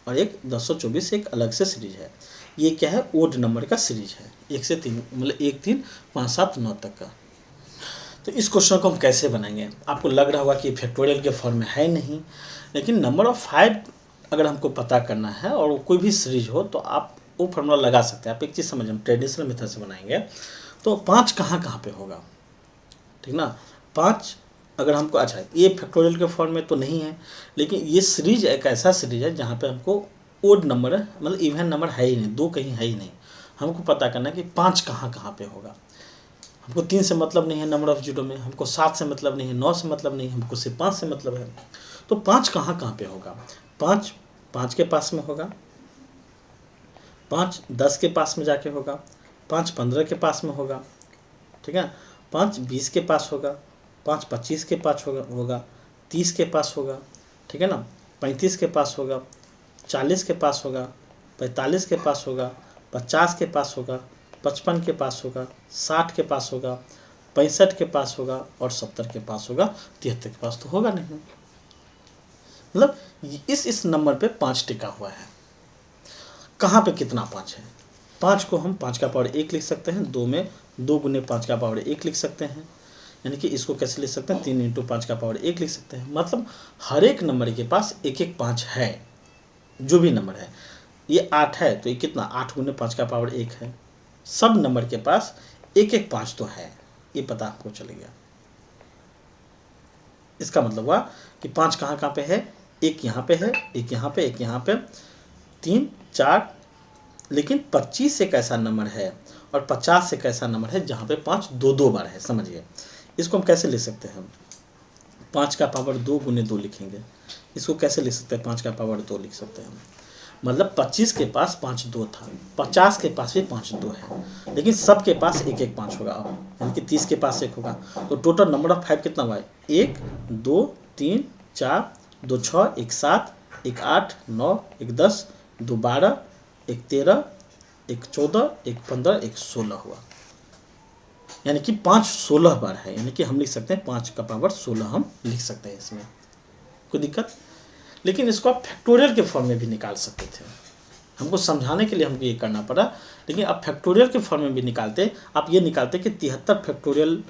और एक 1024 एक अलग से सीरीज है। ये क्या है, ओड नंबर का सीरीज है, 1 से 3 मतलब 1 3 5 7 9 तक का। तो इस क्वेश्चन को हम कैसे बनाएंगे, आपको लग रहा होगा कि फैक्टोरियल के फॉर्म में है नहीं, लेकिन नंबर ऑफ 5 अगर हमको पता करना है और कोई भी सीरीज हो तो आप वो फार्मूला लगा सकते हैं। आप एक चीज़ समझ, हम ट्रेडिशनल मेथड से बनाएंगे तो 5 कहाँ कहाँ पे होगा, ठीक ना। 5 अगर हमको, अच्छा ये फैक्टोरियल के फॉर्म में तो नहीं है, लेकिन ये सीरीज एक ऐसा सीरीज है जहाँ पे हमको ओड नंबर है, मतलब इवन नंबर है ही नहीं, 2 कहीं है ही नहीं। हमको पता करना है कि 5 कहाँ कहाँ पे होगा। हमको 3 से मतलब नहीं है नंबर ऑफ जीरो में, हमको 7 से मतलब नहीं है, 9 से मतलब नहीं है, हमको सिर्फ 5 से मतलब है। तो 5 कहाँ कहाँ पे होगा, 5 5 के पास में होगा, 5 10 के पास में जाके होगा, 5 15 के पास में होगा, ठीक है, 5 20 के पास होगा, 5 25 के पास होगा, 30 के पास होगा, ठीक है ना, 35 के पास होगा, 40 के पास होगा, 45 के पास होगा, 50 के पास होगा, 55 के पास होगा, 60 के पास होगा, 65 के पास होगा, और 70 के पास होगा। 73 के पास तो होगा नहीं। मतलब इस नंबर पे 5 टिका हुआ है। कहाँ पे कितना 5 है, 5 को हम 5 का पावर 1 लिख सकते हैं, 2 में 2 गुने 5 का पावर 1 लिख सकते हैं, यानी कि इसको कैसे लिख सकते हैं, 3 इंटू 5 का पावर 1 लिख सकते हैं। मतलब हर एक नंबर के पास एक एक 5 है, जो भी नंबर है। ये 8 है तो ये कितना 8 गुने 5 का पावर 1 है। सब नंबर के पास एक एक 5 तो है, ये पता आपको चल गया। इसका मतलब हुआ कि 5 कहाँ कहाँ पे है, एक यहाँ पे है, एक यहाँ पे, एक यहाँ पे, 3 4, लेकिन 25 एक ऐसा नंबर है और 50 एक ऐसा नंबर है जहाँ पे 5 दो दो बार है। समझिए इसको हम कैसे लिख सकते हैं, 5 का पावर 2 गुने 2 लिखेंगे। इसको कैसे लिख सकते हैं, 5 का पावर 2 लिख सकते हैं। मतलब 25 के पास 5 2 था, 50 के पास भी 5 2 है, लेकिन सब के पास एक एक 5 होगा अब, यानी कि 30 के पास 1 होगा। तो टोटल नंबर ऑफ 5 कितना हुआ है, 1 2 3 4 2 6 1 7 1 8 9 1 10 2 12 1 13 1 14 1 15 1 16 हुआ, यानी कि 5 16 बार है। यानी कि हम लिख सकते हैं 5 का पावर 16 हम लिख सकते हैं, इसमें कोई दिक्कत। लेकिन इसको आप फैक्टोरियल के फॉर्म में भी निकाल सकते थे, हमको समझाने के लिए हमको ये करना पड़ा। लेकिन आप फैक्टोरियल के फॉर्म में भी निकालते, आप ये निकालते कि 73 फैक्टोरियल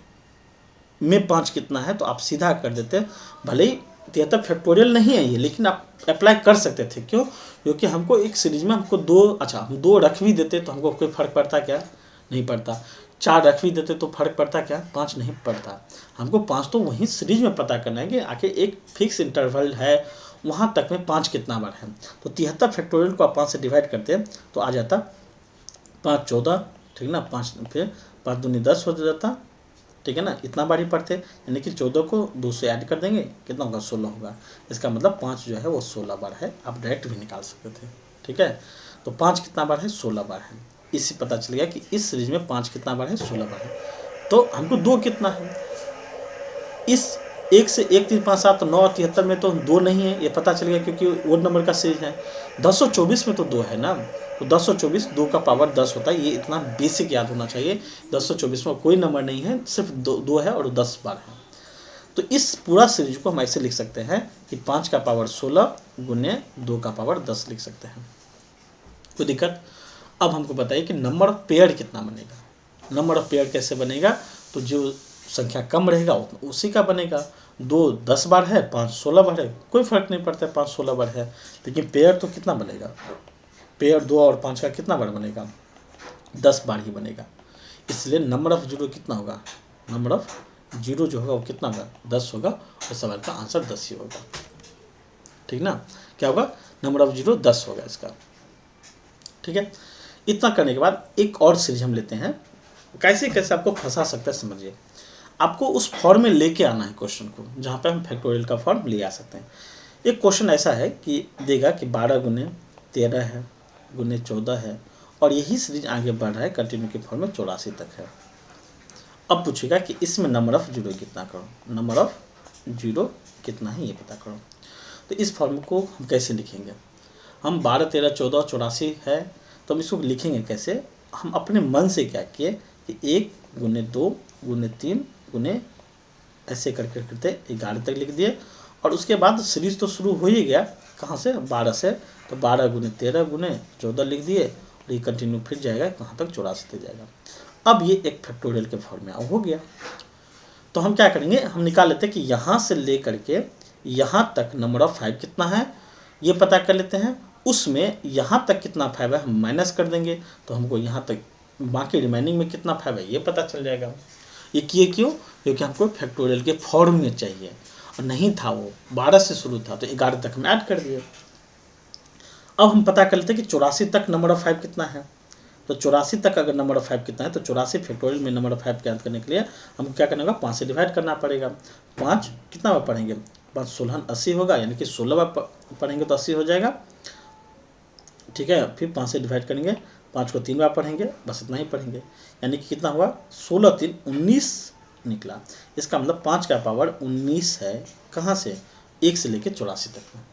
में 5 कितना है, तो आप सीधा कर देते। भले ही 73 फैक्टोरियल नहीं है ये, लेकिन आप अप्लाई कर सकते थे। क्यों, क्योंकि हमको एक सीरीज में हमको 2, अच्छा हम 2 रख भी देते तो हमको कोई फ़र्क पड़ता क्या, नहीं पड़ता। 4 रख भी देते तो फर्क पड़ता क्या, 5 नहीं पड़ता। हमको 5 तो वहीं सीरीज में पता करना है कि आखिर एक फिक्स इंटरवल है वहाँ तक में 5 कितना बार है। तो 73 फैक्टोरियल को आप 5 से डिवाइड करते हैं तो आ जाता 5 14, ठीक ना, 5 फिर 5 दूनी 10 हो जाता, ठीक है ना, इतना बार ही पढ़ते। यानी कि 14 को 2 से ऐड कर देंगे, कितना होगा 16 होगा। इसका मतलब 5 जो है वो 16 बार है, आप डायरेक्ट भी निकाल सकते थे, ठीक है। तो 5 कितना बार है, 16 बार है। इससे पता चल गया कि इस सीरीज में 5 कितना बार है, 16 बार है। तो हमको 2 कितना है, इस 1 से 1 3 5 7 9 73 में तो 2 नहीं है, ये पता चल गया क्योंकि वो नंबर का सीरीज है। 1024 में तो 2 है ना, तो 1024 2 का पावर 10 होता है। ये इतना बेसिक याद होना चाहिए। 1024 में कोई नंबर नहीं है, सिर्फ 2 है और 10 बार है। तो इस पूरा सीरीज को हम ऐसे लिख सकते हैं कि 5 का पावर 16 गुने 2 का पावर 10 लिख सकते हैं, कोई दिक्कत। अब हमको बताइए कि नंबर ऑफ पेयर कितना बनेगा। नंबर ऑफ पेयर कैसे बनेगा, तो जो संख्या कम रहेगा उसी का बनेगा। 2 10 बार है, 5 16 बार है, कोई फर्क नहीं पड़ता है, 5 16 बार है। लेकिन पेयर तो कितना बनेगा, पेयर 2 और 5 का कितना बार बनेगा, 10 बार ही बनेगा। इसलिए नंबर ऑफ जीरो कितना होगा, नंबर ऑफ जीरो जो होगा वो कितना होगा, 10 होगा, और सवाल का आंसर 10 ही होगा, ठीक ना। क्या होगा, नंबर ऑफ जीरो 10 होगा इसका, ठीक है। इतना करने के बाद एक और सीरीज हम लेते हैं, कैसे कैसे आपको फंसा सकता है समझिए। आपको उस फॉर्म में लेके आना है क्वेश्चन को, जहाँ पे हम फैक्टोरियल का फॉर्म ले आ सकते हैं। एक क्वेश्चन ऐसा है कि देगा कि 12 गुने 13 है गुने 14 है, और यही सीरीज आगे बढ़ रहा है कंटिन्यू के फॉर्म में 84 तक है। अब पूछेगा कि इसमें नंबर ऑफ जीरो कितना करो, नंबर ऑफ जीरो कितना है ये पता करो। तो इस फॉर्म को हम कैसे लिखेंगे, हम 12 13 14 84 है, तो हम इसको लिखेंगे कैसे। हम अपने मन से क्या किए कि 1 गुने 2 गुने 3 गुने ऐसे करके करते 11 तक लिख दिए, और उसके बाद सीरीज तो शुरू हो ही गया, कहाँ से, 12 से। तो 12 गुने 13 गुने 14 लिख दिए, और ये कंटिन्यू फिर जाएगा कहाँ तक, 84 तक जाएगा। अब ये एक फैक्टोरियल के फॉर्म में हो गया। तो हम क्या करेंगे, हम निकाल लेते हैं कि यहाँ से ले करके यहाँ तक नंबर ऑफ 5 कितना है ये पता कर लेते हैं। उसमें यहाँ तक कितना 5 है हम माइनस कर देंगे, तो हमको यहाँ तक बाकी रिमेनिंग में कितना 5 है ये पता चल जाएगा। ये किए क्यों, क्योंकि हमको फैक्टोरियल के फॉर्म में चाहिए, और नहीं था वो 12 से शुरू था, तो 11 तक हम ऐड कर दिए। अब हम पता कर लेते हैं कि 84 तक नंबर ऑफ 5 कितना है। तो 84 तक अगर नंबर ऑफ 5 कितना है, तो 84 फैक्टोरियल में नंबर ऑफ 5 ज्ञात करने के लिए हमको क्या करना होगा, 5 से डिवाइड करना पड़ेगा। 5 कितना बार पढ़ेंगे, 5 16 80 होगा, यानी कि 16 बार पढ़ेंगे तो 80 हो जाएगा, ठीक है। फिर 5 से डिवाइड करेंगे, 5 को 3 बार पढ़ेंगे, बस इतना ही पढ़ेंगे, यानी कि कितना हुआ, 16 3 19 निकला। इसका मतलब 5 का पावर 19 है, कहाँ से, 1 से लेकर 84 तक में,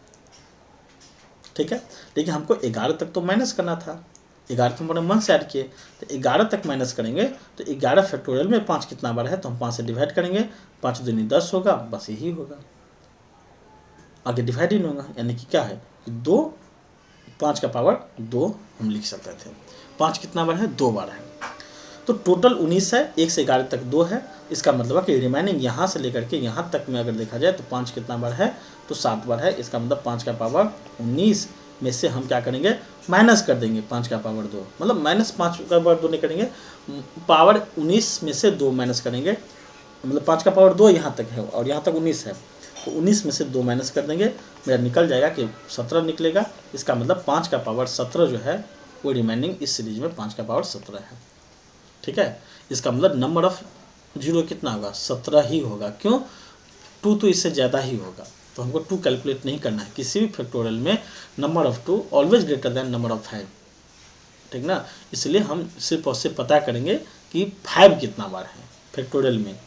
ठीक है। लेकिन हमको 11 तक तो माइनस करना था, 11 तो हमारे मन से ऐड किए, तो 11 तक माइनस करेंगे तो 11 फैक्टोरियल में 5 कितना बार है, तो हम 5 से डिवाइड करेंगे, 5 दूनी 10 होगा, बस यही होगा, आगे डिवाइड ही नहीं होगा। यानी कि क्या है, 2 5 का पावर 2 हम लिख सकते थे। 5 कितना बार है, 2 बार है, तो टोटल 19 है, 1 से 11 तक 2 है। इसका मतलब है कि रिमाइनिंग यहाँ से लेकर के यहाँ तक में अगर देखा जाए तो 5 कितना बार है, तो 7 बार है। इसका मतलब 5 का पावर 19 में से हम क्या करेंगे, माइनस कर देंगे 5 का पावर 2, मतलब माइनस 5 का पावर 2 नहीं करेंगे, पावर 19 में से 2 माइनस करेंगे, मतलब 5 का पावर 2 यहाँ तक है और यहाँ तक 19 है, तो 19 में से 2 माइनस कर देंगे, मेरा निकल जाएगा कि 17 निकलेगा। इसका मतलब 5 का पावर 17 जो है वो रिमाइंडिंग इस सीरीज में 5 का पावर 17 है। ठीक है, इसका मतलब नंबर ऑफ जीरो कितना होगा, 17 ही होगा। क्यों, 2 तो इससे ज़्यादा ही होगा, तो हमको 2 कैलकुलेट नहीं करना है। किसी भी फैक्टोरियल में number of 2 always greater than number of 5, ठीक ना। इसलिए हम सिर्फ और सिर्फ पता करेंगे कि 5 कितना बार है फैक्टोरियल में,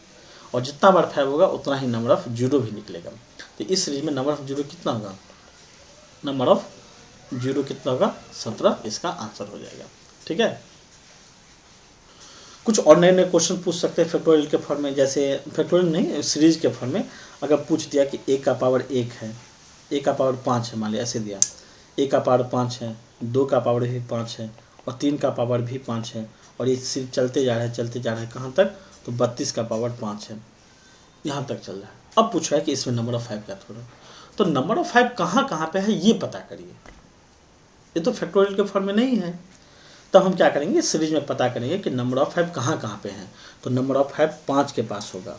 और जितना बार 5 होगा उतना ही नंबर ऑफ जीरो भी निकलेगा। तो इस सीरीज में नंबर ऑफ जीरो कितना होगा, नंबर ऑफ जीरो कितना होगा, 17, इसका आंसर हो जाएगा। ठीक है, कुछ और नए नए क्वेश्चन पूछ सकते हैं फैक्टोरियल के फॉर्म में, जैसे फैक्टोरियल नहीं सीरीज के फॉर्म में अगर पूछ दिया कि a का पावर 1 है, a का पावर 5 है, मान लिया ऐसे दिया, a का पावर 5 है, 2 का पावर भी 5 है और 3 का पावर भी 5 है, और ये सिर्फ चलते जा रहा है कहाँ तक, तो 32 का पावर 5 है, यहाँ तक चल रहा है। अब पूछ रहा है कि इसमें नंबर ऑफ 5 क्या थोड़ा, तो नंबर ऑफ 5 कहाँ पे है ये पता करिए, ये तो फैक्टोरियल के फॉर्म में नहीं है। तब हम क्या करेंगे, सीरीज में पता करेंगे कि नंबर ऑफ 5 कहाँ पे हैं। तो नंबर ऑफ 5 5 के पास होगा,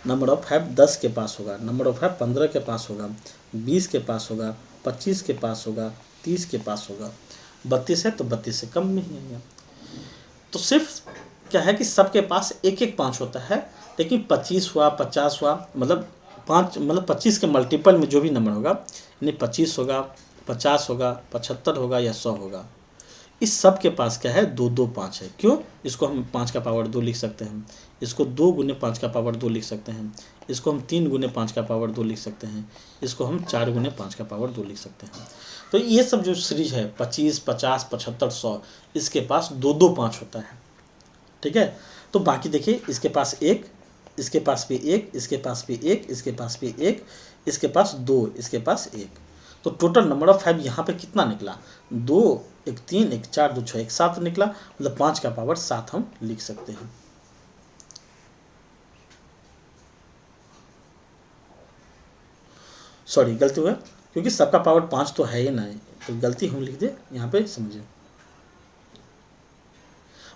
नंबर ऑफ 5 10 के पास होगा, नंबर ऑफ 5 15 के पास होगा, 20 के पास होगा, 25 के पास होगा, 30 के पास होगा, 32 है तो 32 से कम नहीं है। तो सिर्फ क्या है कि सबके पास एक एक 5 होता है, लेकिन 25 हुआ, 50 हुआ, मतलब 5 मतलब 25 के मल्टीपल में जो भी नंबर होगा, यानी 25 होगा, 50 होगा, 75 होगा या 100 होगा, इस सब के पास क्या है, 2 2 5 है। क्यों, इसको हम 5 का पावर 2 लिख सकते हैं, इसको 2 गुने 5 का पावर 2 लिख सकते हैं, इसको हम 3 गुने 5 का पावर 2 लिख सकते हैं, इसको हम 4 गुने 5 का पावर 2 लिख सकते हैं। तो ये सब जो सीरीज है 25, 50, 75, 100, इसके पास 2 2 5 होता है। ठीक है, तो बाकी देखिए, इसके पास 1, इसके पास भी 1, इसके पास भी 1, इसके पास भी 1, इसके पास 2, इसके पास 1, तो टोटल नंबर ऑफ 5 यहाँ पे कितना निकला, 2 1 3 1 4 2 6 1 7 निकला, मतलब 5 का पावर 7 हम लिख सकते हैं। सॉरी गलती हुआ, क्योंकि सबका पावर 5 तो है ही ना, तो गलती हम लिख दे यहाँ पे, समझिए।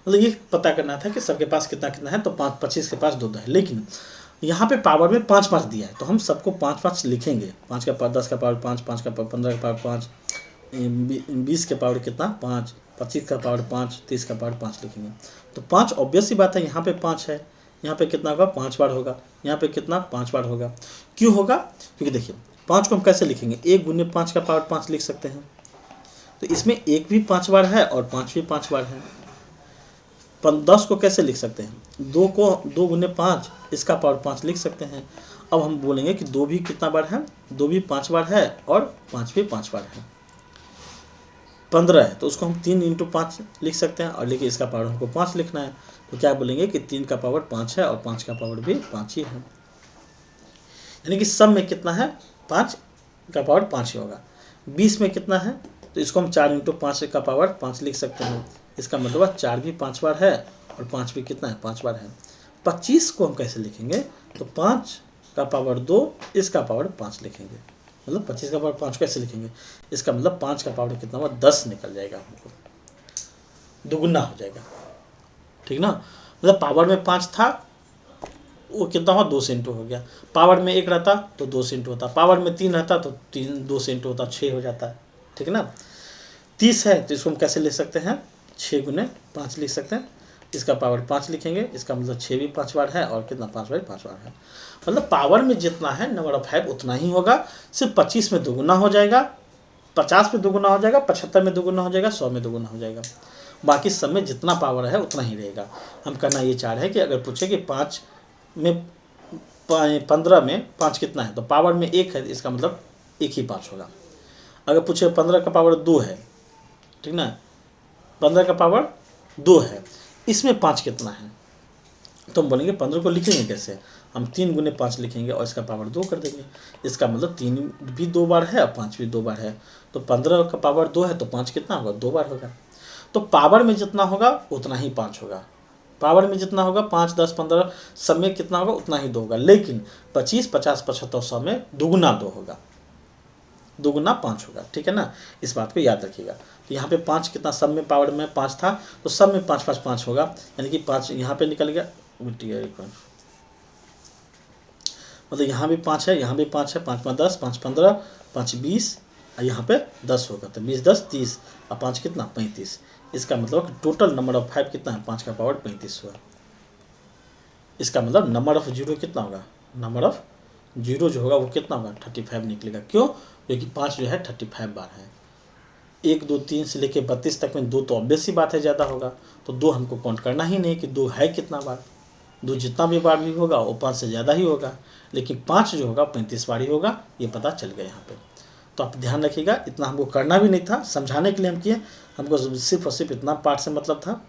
मतलब ये पता करना था कि सबके पास कितना कितना है, तो 5 25 के पास 2 2 है, लेकिन यहाँ पे पावर में 5 5 दिया है, तो हम सबको 5 5 लिखेंगे। 5 का पावर 10 का पावर 5, 5 का पावर 15 का पावर 5, 20 के पावर कितना 5, 25 का पावर 5, 30 का पावर 5 लिखेंगे। तो 5 ऑब्वियस सी बात है, यहाँ पे 5 है, यहाँ पे कितना होगा, 5 बार होगा, यहाँ पे कितना 5 बार होगा। क्यों होगा, क्योंकि देखिए 5 को हम कैसे लिखेंगे, 1 गुने 5 का पावर 5 लिख सकते हैं, तो इसमें 1 भी 5 बार है और 5 भी 5 बार है। 10 को कैसे लिख सकते हैं, 2 को 2 गुने 5, इसका पावर 5 लिख सकते हैं। अब हम बोलेंगे कि 2 भी कितना बार है, 2 भी 5 बार है और 5 भी 5 बार है। 15 है तो उसको हम 3 × 5 लिख सकते हैं, और लेकिन इसका पावर हमको 5 लिखना है, तो क्या बोलेंगे कि 3 का पावर 5 है और 5 का पावर भी 5 ही है, यानी कि सब में कितना है, 5 का पावर 5 ही होगा। 20 में कितना है, तो इसको हम 4 × 5 का पावर 5 लिख सकते हैं, इसका मतलब 4 भी 5 बार है और 5 भी कितना है, 5 बार है। 25 को हम कैसे लिखेंगे, तो 5 का पावर 2, इसका पावर 5 लिखेंगे, मतलब 25 का पावर 5 कैसे लिखेंगे, इसका मतलब 5 का पावर कितना हुआ, 10 निकल जाएगा, हमको दुगुना हो जाएगा। ठीक ना, मतलब पावर में 5 था, वो कितना हुआ, 2 से इंटू हो गया। पावर में 1 रहता तो 2 से इंटू होता, पावर में 3 रहता तो 2 से इंटू होता, 6 हो जाता है। ठीक है ना, 30 है तो इसको हम कैसे लिख सकते हैं, 6 गुने 5 लिख सकते हैं, इसका पावर 5 लिखेंगे, इसका मतलब 6 भी 5 बार है और कितना 5 बार 5 बार है। मतलब पावर में जितना है नंबर ऑफ 5 उतना ही होगा, सिर्फ 25 में दोगुना हो जाएगा, 50 में दोगुना हो जाएगा, 75 में दोगुना हो जाएगा, 100 में दोगुना हो जाएगा, बाकी सब में जितना पावर है उतना ही रहेगा। हम करना ये चाह रहे हैं कि अगर पूछे कि 5 में 15 में 5 कितना है, तो पावर में 1 है, इसका मतलब 1 ही 5 होगा। अगर पूछे 15 का पावर 2 है, ठीक ना, 15 का पावर 2 है, इसमें 5 कितना है, तो हम बोलेंगे 15 को लिखेंगे कैसे, हम 3 गुने 5 लिखेंगे और इसका पावर 2 कर देंगे, इसका मतलब 3 भी 2 बार है और 5 भी 2 बार है, तो 15 का पावर 2 है तो 5 कितना होगा, 2 बार होगा। तो पावर में जितना होगा उतना ही 5 होगा, पावर में जितना होगा 5 10 15 सब में कितना होगा उतना ही 2 होगा, लेकिन 25 50 75 100 में दुगुना 2 होगा। 2 गुना 5 होगा, ठीक है ना, इस बात को याद रखिएगा। तो यहाँ पे 5 कितना सब में पावर में 5 था, तो सब में 5 5 5 होगा, यानी कि 5 यहाँ पे निकल गया, मतलब यहाँ भी 5 है, यहाँ भी 5 है, 5 5 10, 5 15, 5 20, और यहाँ पे 10 होगा, तो 20 10 30, और 5 कितना 35। इसका मतलब टोटल नंबर ऑफ 5 कितना है, 5 का पावर 35 हुआ। इसका मतलब नंबर ऑफ जीरो कितना होगा, नंबर ऑफ जीरो जो होगा वो कितना होगा 35 निकलेगा। क्यों, क्योंकि 5 जो है 35 बार है। 1 2 3 से लेके 32 तक में 2 तो ऑब्वियस ही बात है ज़्यादा होगा, तो 2 हमको काउंट करना ही नहीं कि 2 है कितना बार। 2 जितना भी बार भी होगा वो 5 से ज़्यादा ही होगा, लेकिन 5 जो होगा 35 बार ही होगा, ये पता चल गया यहाँ पे। तो आप ध्यान रखिएगा, इतना हमको करना भी नहीं था, समझाने के लिए हम किए, हमको सिर्फ और सिर्फ इतना पार्ट से मतलब था।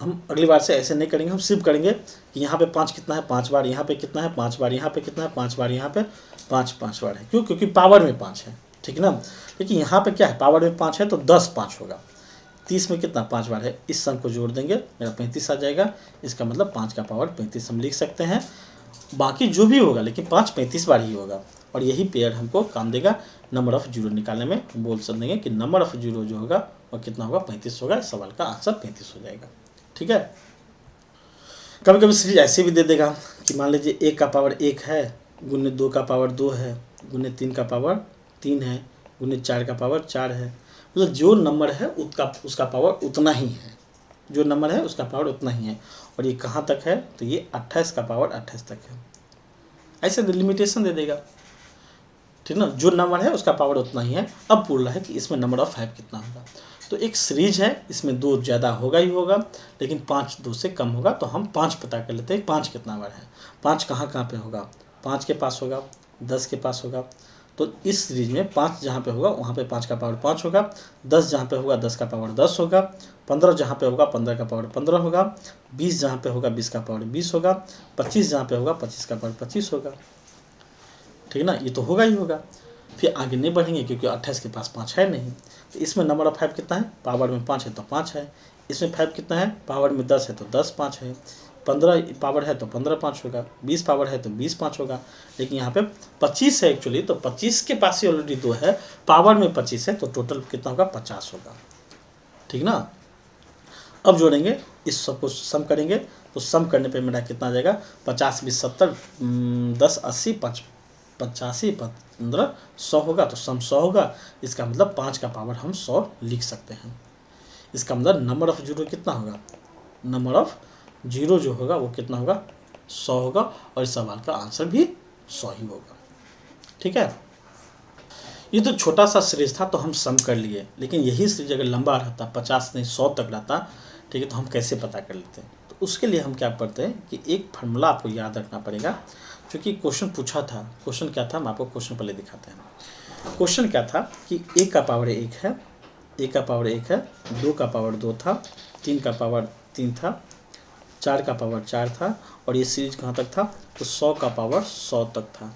हम अगली बार से ऐसे नहीं करेंगे, हम सिर्फ करेंगे कि यहाँ पे 5 कितना है 5 बार, यहाँ पे कितना है 5 बार, यहाँ पे कितना है 5 बार, यहाँ पे 5 5 बार है। क्यों, क्योंकि पावर में 5 है, ठीक है ना। लेकिन यहाँ पे क्या है, पावर में 5 है तो 10 5 होगा, 30 में कितना 5 बार है, इस सम को जोड़ देंगे मेरा 35 आ जाएगा। इसका मतलब 5 का पावर 35 हम लिख सकते हैं। बाकी जो भी होगा लेकिन 5 35 बार ही होगा, और यही पेयर हमको काम देगा नंबर ऑफ जीरो निकालने में। बोल सकते कि नंबर ऑफ जीरो जो होगा वो कितना होगा 35 होगा। सवाल का आंसर 35 हो जाएगा, ठीक है। कभी कभी सीरीज ऐसे भी दे देगा कि मान लीजिए 1 का पावर 1 है, गुने 2 का पावर 2 है, गुने 3 का पावर 3 है, गुने 4 का पावर 4 है। मतलब जो नंबर है उसका पावर उतना ही है, जो नंबर है उसका पावर उतना ही है। और ये कहाँ तक है, तो ये 28 का पावर 28 तक है। ऐसे लिमिटेशन दे देगा, ठीक ना, जो नंबर है उसका पावर उतना ही है। अब बोल रहा है कि इसमें नंबर ऑफ 5 कितना होगा। तो एक सीरीज है, इसमें 2 ज़्यादा होगा ही होगा, लेकिन 5 2 से कम होगा। तो हम 5 पता कर लेते हैं 5 कितना बार है। 5 कहाँ कहाँ पे होगा, 5 के पास होगा, 10 के पास होगा। तो इस सीरीज में 5 जहाँ पे होगा वहाँ पे 5 का पावर 5 होगा, 10 जहाँ पे होगा 10 का पावर 10 होगा, 15 जहाँ पे होगा 15 का पावर 15 होगा, 20 जहाँ पे होगा 20 का पावर 20 होगा, 25 जहाँ पे होगा 25 का पावर 25 होगा, ठीक है ना। ये तो होगा ही होगा। फिर आगे नहीं बढ़ेंगे क्योंकि 28 के पास 5 है नहीं। तो इसमें नंबर ऑफ 5 कितना है, पावर में 5 है तो 5 है। इसमें 5 कितना है, पावर में 10 है तो 10 5 है। 15 पावर है तो 15 5 होगा, 20 पावर है तो 20 5 होगा। लेकिन यहाँ पे 25 है एक्चुअली, तो 25 के पास ही ऑलरेडी 2 है, पावर में 25 है, तो टोटल कितना होगा 50 होगा, ठीक ना। अब जोड़ेंगे, इस सबको सम करेंगे, तो सम करने पे मेरा कितना आ जाएगा 50 20 70 10 80 85 15 100 होगा। तो सम 100 होगा। इसका मतलब 5 का पावर हम 100 लिख सकते हैं। इसका मतलब नंबर ऑफ जीरो कितना होगा, नंबर ऑफ जीरो जो होगा वो कितना होगा 100 होगा। और इस सवाल का आंसर भी 100 ही होगा, ठीक है। ये तो छोटा सा सीरीज था तो हम सम कर लिए, लेकिन यही सीरीज अगर लंबा रहता 50 नहीं 100 तक रहता, ठीक है, तो हम कैसे पता कर लेते हैं। तो उसके लिए हम क्या करते हैं कि एक फार्मूला आपको याद रखना पड़ेगा, क्योंकि क्वेश्चन पूछा था। क्वेश्चन क्या था, हम आपको क्वेश्चन पहले दिखाते हैं। क्वेश्चन क्या था कि 1 का पावर 1 है, 1 का पावर 1 है, 2 का पावर 2 था, 3 का पावर 3 था, 4 का पावर 4 था, और ये सीरीज कहाँ तक था, तो 100 का पावर 100 तक था,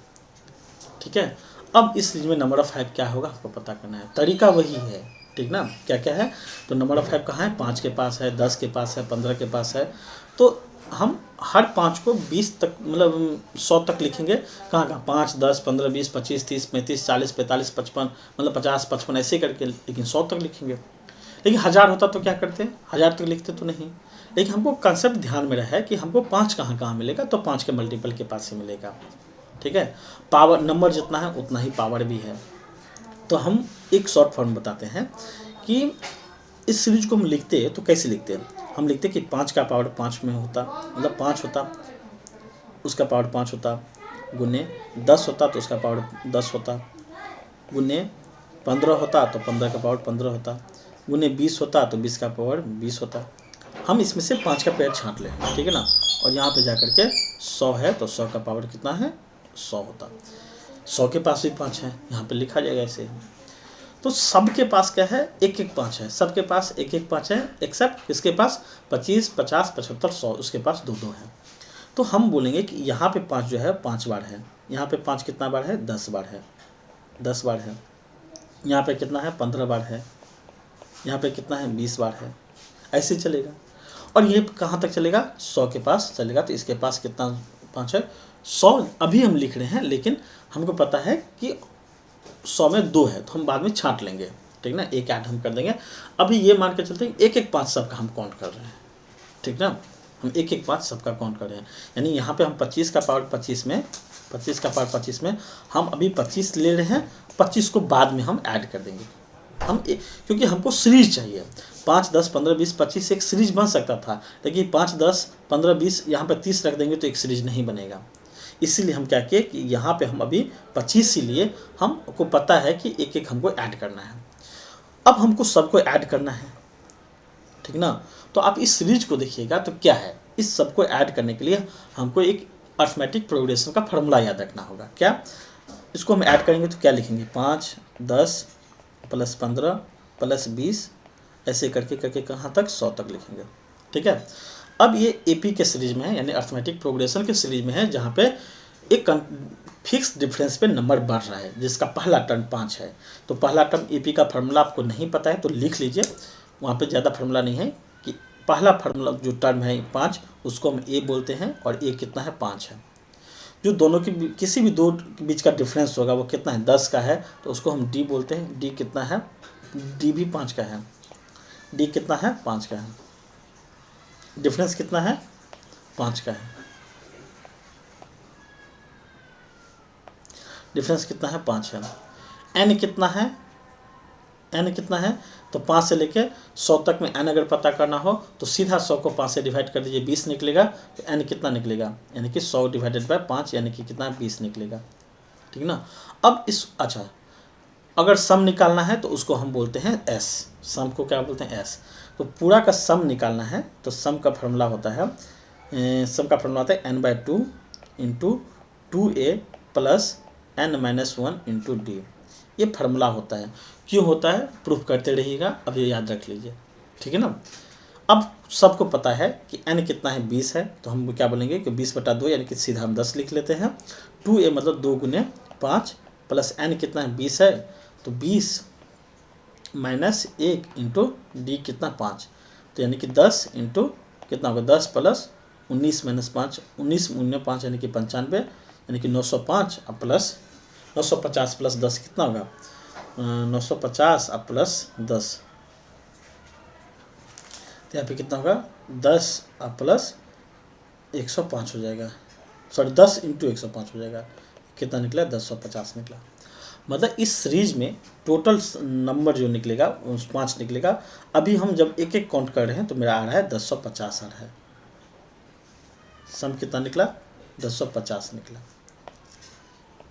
ठीक है। अब इस सीरीज में नंबर ऑफ 5 क्या होगा आपको पता करना है, तरीका वही है, ठीक ना। क्या क्या है, तो नंबर ऑफ 5 कहाँ है, 5 के पास है, 10 के पास है, 15 के पास है। तो हम हर 5 को 20 तक मतलब 100 तक लिखेंगे। कहाँ कहाँ 5 10 15 20 25 30 35 40 45 55 मतलब 50 55 ऐसे करके, लेकिन 100 तक लिखेंगे। लेकिन 1000 होता तो क्या करते हैं, 1000 तक लिखते तो नहीं। लेकिन हमको कंसेप्ट ध्यान में रहा है कि हमको 5 कहाँ कहाँ मिलेगा, तो 5 के मल्टीपल के पास ही मिलेगा, ठीक है। पावर नंबर जितना है उतना ही पावर भी है। तो हम एक शॉर्ट फॉर्म बताते हैं कि इस सीरीज को हम लिखते हैं तो कैसे लिखते हैं। हम लिखते हैं कि 5 का पावर 5 में होता, मतलब 5 होता, उसका पावर 5 होता, गुने 10 होता तो उसका पावर 10 होता, गुने 15 होता तो 15 का पावर 15 होता, गुने 20 होता तो 20 का पावर 20 होता। हम इसमें से 5 का पेयर छांट लें, ठीक है ना। और यहाँ पे जाकर के 100 है तो 100 का पावर कितना है 100 होता। 100 के पास भी 5 है, यहाँ पे लिखा जाएगा ऐसे ही। तो सबके पास क्या है, एक एक 5 है, सबके पास एक एक 5 है, एक्सेप्ट इसके पास 25 50 75 100, उसके पास 2 है। तो हम बोलेंगे कि यहाँ पे 5 जो है 5 बार है, यहाँ पे 5 कितना बार है 10 बार है, 10 बार है। यहाँ पे कितना है 15 बार है, यहाँ पे कितना है 20 बार है, ऐसे चलेगा। और ये कहाँ तक चलेगा, 100 के पास चलेगा। तो इसके पास कितना 5 है, 100 अभी हम लिख रहे हैं, लेकिन हमको पता है कि 100 में 2 है, तो हम बाद में छांट लेंगे, ठीक ना, एक ऐड हम कर देंगे। अभी ये मान के चलते हैं 1 1 5 सबका हम काउंट कर रहे हैं, ठीक ना, हम 1 1 5 सबका काउंट कर रहे हैं। यानी यहाँ पे हम 25 का पावर 25 में, 25 का पावर 25 में हम अभी 25 ले रहे हैं, 25 को बाद में हम ऐड कर देंगे। हम क्योंकि हमको सीरीज चाहिए, 5 10 15 20 25 एक सीरीज बन सकता था, लेकिन 5 10 15 20 यहाँ पे 30 रख देंगे तो एक सीरीज नहीं बनेगा। इसीलिए हम क्या किए कि यहाँ पे हम अभी 25 ही लिए, हमको पता है कि एक एक हमको ऐड करना है। अब हमको सबको ऐड करना है, ठीक ना। तो आप इस सीरीज को देखिएगा तो क्या है, इस सबको ऐड करने के लिए हमको एक अर्थमेटिक प्रोग्रेशन का फॉर्मूला याद रखना होगा। क्या, इसको हम ऐड करेंगे तो क्या लिखेंगे, 5 10 प्लस 15 प्लस 20 ऐसे करके करके कहाँ तक, 100 तक लिखेंगे, ठीक है। अब ये एपी के सीरीज में है, यानी अर्थमेटिक प्रोग्रेशन के सीरीज में है, जहाँ पे एक फिक्स डिफरेंस पे नंबर बढ़ रहा है, जिसका पहला टर्म 5 है। तो पहला टर्म एपी का फार्मूला आपको नहीं पता है तो लिख लीजिए, वहाँ पे ज़्यादा फार्मूला नहीं है, कि पहला फार्मूला जो टर्म है 5, उसको हम ए बोलते हैं, और ए कितना है, 5 है। जो दोनों की किसी भी दो के बीच का डिफरेंस होगा वो कितना है, 10 का है, तो उसको हम डी बोलते हैं। डी कितना है, डी भी 5 का है, डी कितना है, 5 का है, डिफरेंस कितना है, 5 का है, डिफरेंस कितना है, 5 है। एन कितना है, एन कितना है, तो 5 से लेके 100 तक में एन अगर पता करना हो तो सीधा 100 को 5 से डिवाइड कर दीजिए, 20 निकलेगा। तो एन कितना निकलेगा, यानी कि 100 डिवाइडेड बाय 5 यानी कि कितना, 20 निकलेगा, ठीक ना। अब इस, अच्छा, अगर सम निकालना है तो उसको हम बोलते हैं एस, सम को क्या बोलते हैं, एस। तो पूरा का सम निकालना है तो सम का फॉर्मूला होता है, सम का फॉर्मूला होता है n/2 into 2a plus n-1 into D. ये फार्मूला होता है, क्यों होता है प्रूफ करते रहिएगा, अब ये याद रख लीजिए, ठीक है ना। अब सबको पता है कि n कितना है, 20 है, तो हम क्या बोलेंगे कि 20/2 यानी कि सीधा हम 10 लिख लेते हैं। 2a मतलब 2 गुने 5 प्लस n कितना है, 20 है, तो 20 माइनस 1 इंटू डी कितना, 5, तो यानी कि 10 इंटू कितना होगा, 10 प्लस 19 माइनस 5, 19 गुने 5 यानी कि 95, यानी कि 905 अब प्लस 950 प्लस 10 कितना होगा, 950 अब प्लस 10, तो यहाँ पे कितना होगा, 10 अब प्लस 105 हो जाएगा, सॉरी 10 इंटू 105 हो जाएगा, कितना निकला, 1050 निकला। मतलब इस सीरीज में टोटल नंबर जो निकलेगा 5 निकलेगा। अभी हम जब एक एक काउंट कर रहे हैं तो मेरा आ रहा है 1050 आ रहा है, सम कितना निकला, 1050 निकला,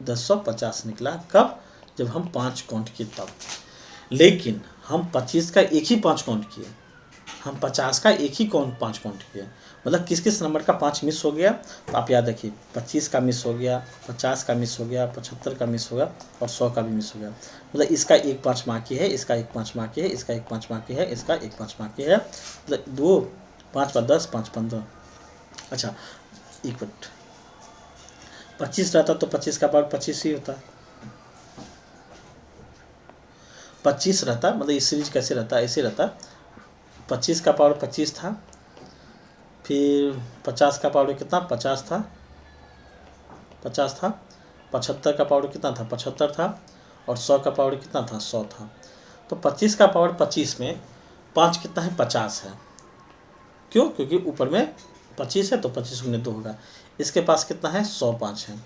1050 निकला। कब, जब हम 5 काउंट किए तब। लेकिन हम 25 का एक ही 5 काउंट किए, हम 50 का एक ही 5 काउंट किए, मतलब किस किस नंबर का 5 मिस हो गया, तो आप याद रखिए, 25 का मिस हो गया, 50 का मिस हो गया, 75 का मिस हो गया, और 100 का भी मिस हो गया। मतलब इसका 1 5 बाकी है, इसका 1 5 बाकी है, इसका 1 5 बाकी है, इसका 1 5 बाकी है, मतलब 2 5 10 5 15। अच्छा, एक मिनट, 25 रहता तो 25 का पावर 25 ही होता, 25 रहता, मतलब इस सीरीज कैसे रहता, ऐसे रहता, 25 का पावर 25 था, फिर 50 का पावर कितना, 50 था, 50 था, 75 का पावर कितना था, 75 था, और 100 का पावर कितना था, 100 था। तो 25 का पावर 25 में 5 कितना है, 50 है। क्यों, क्योंकि ऊपर में 25 है तो 25 गुने 2 होगा। इसके पास कितना है, 105 है,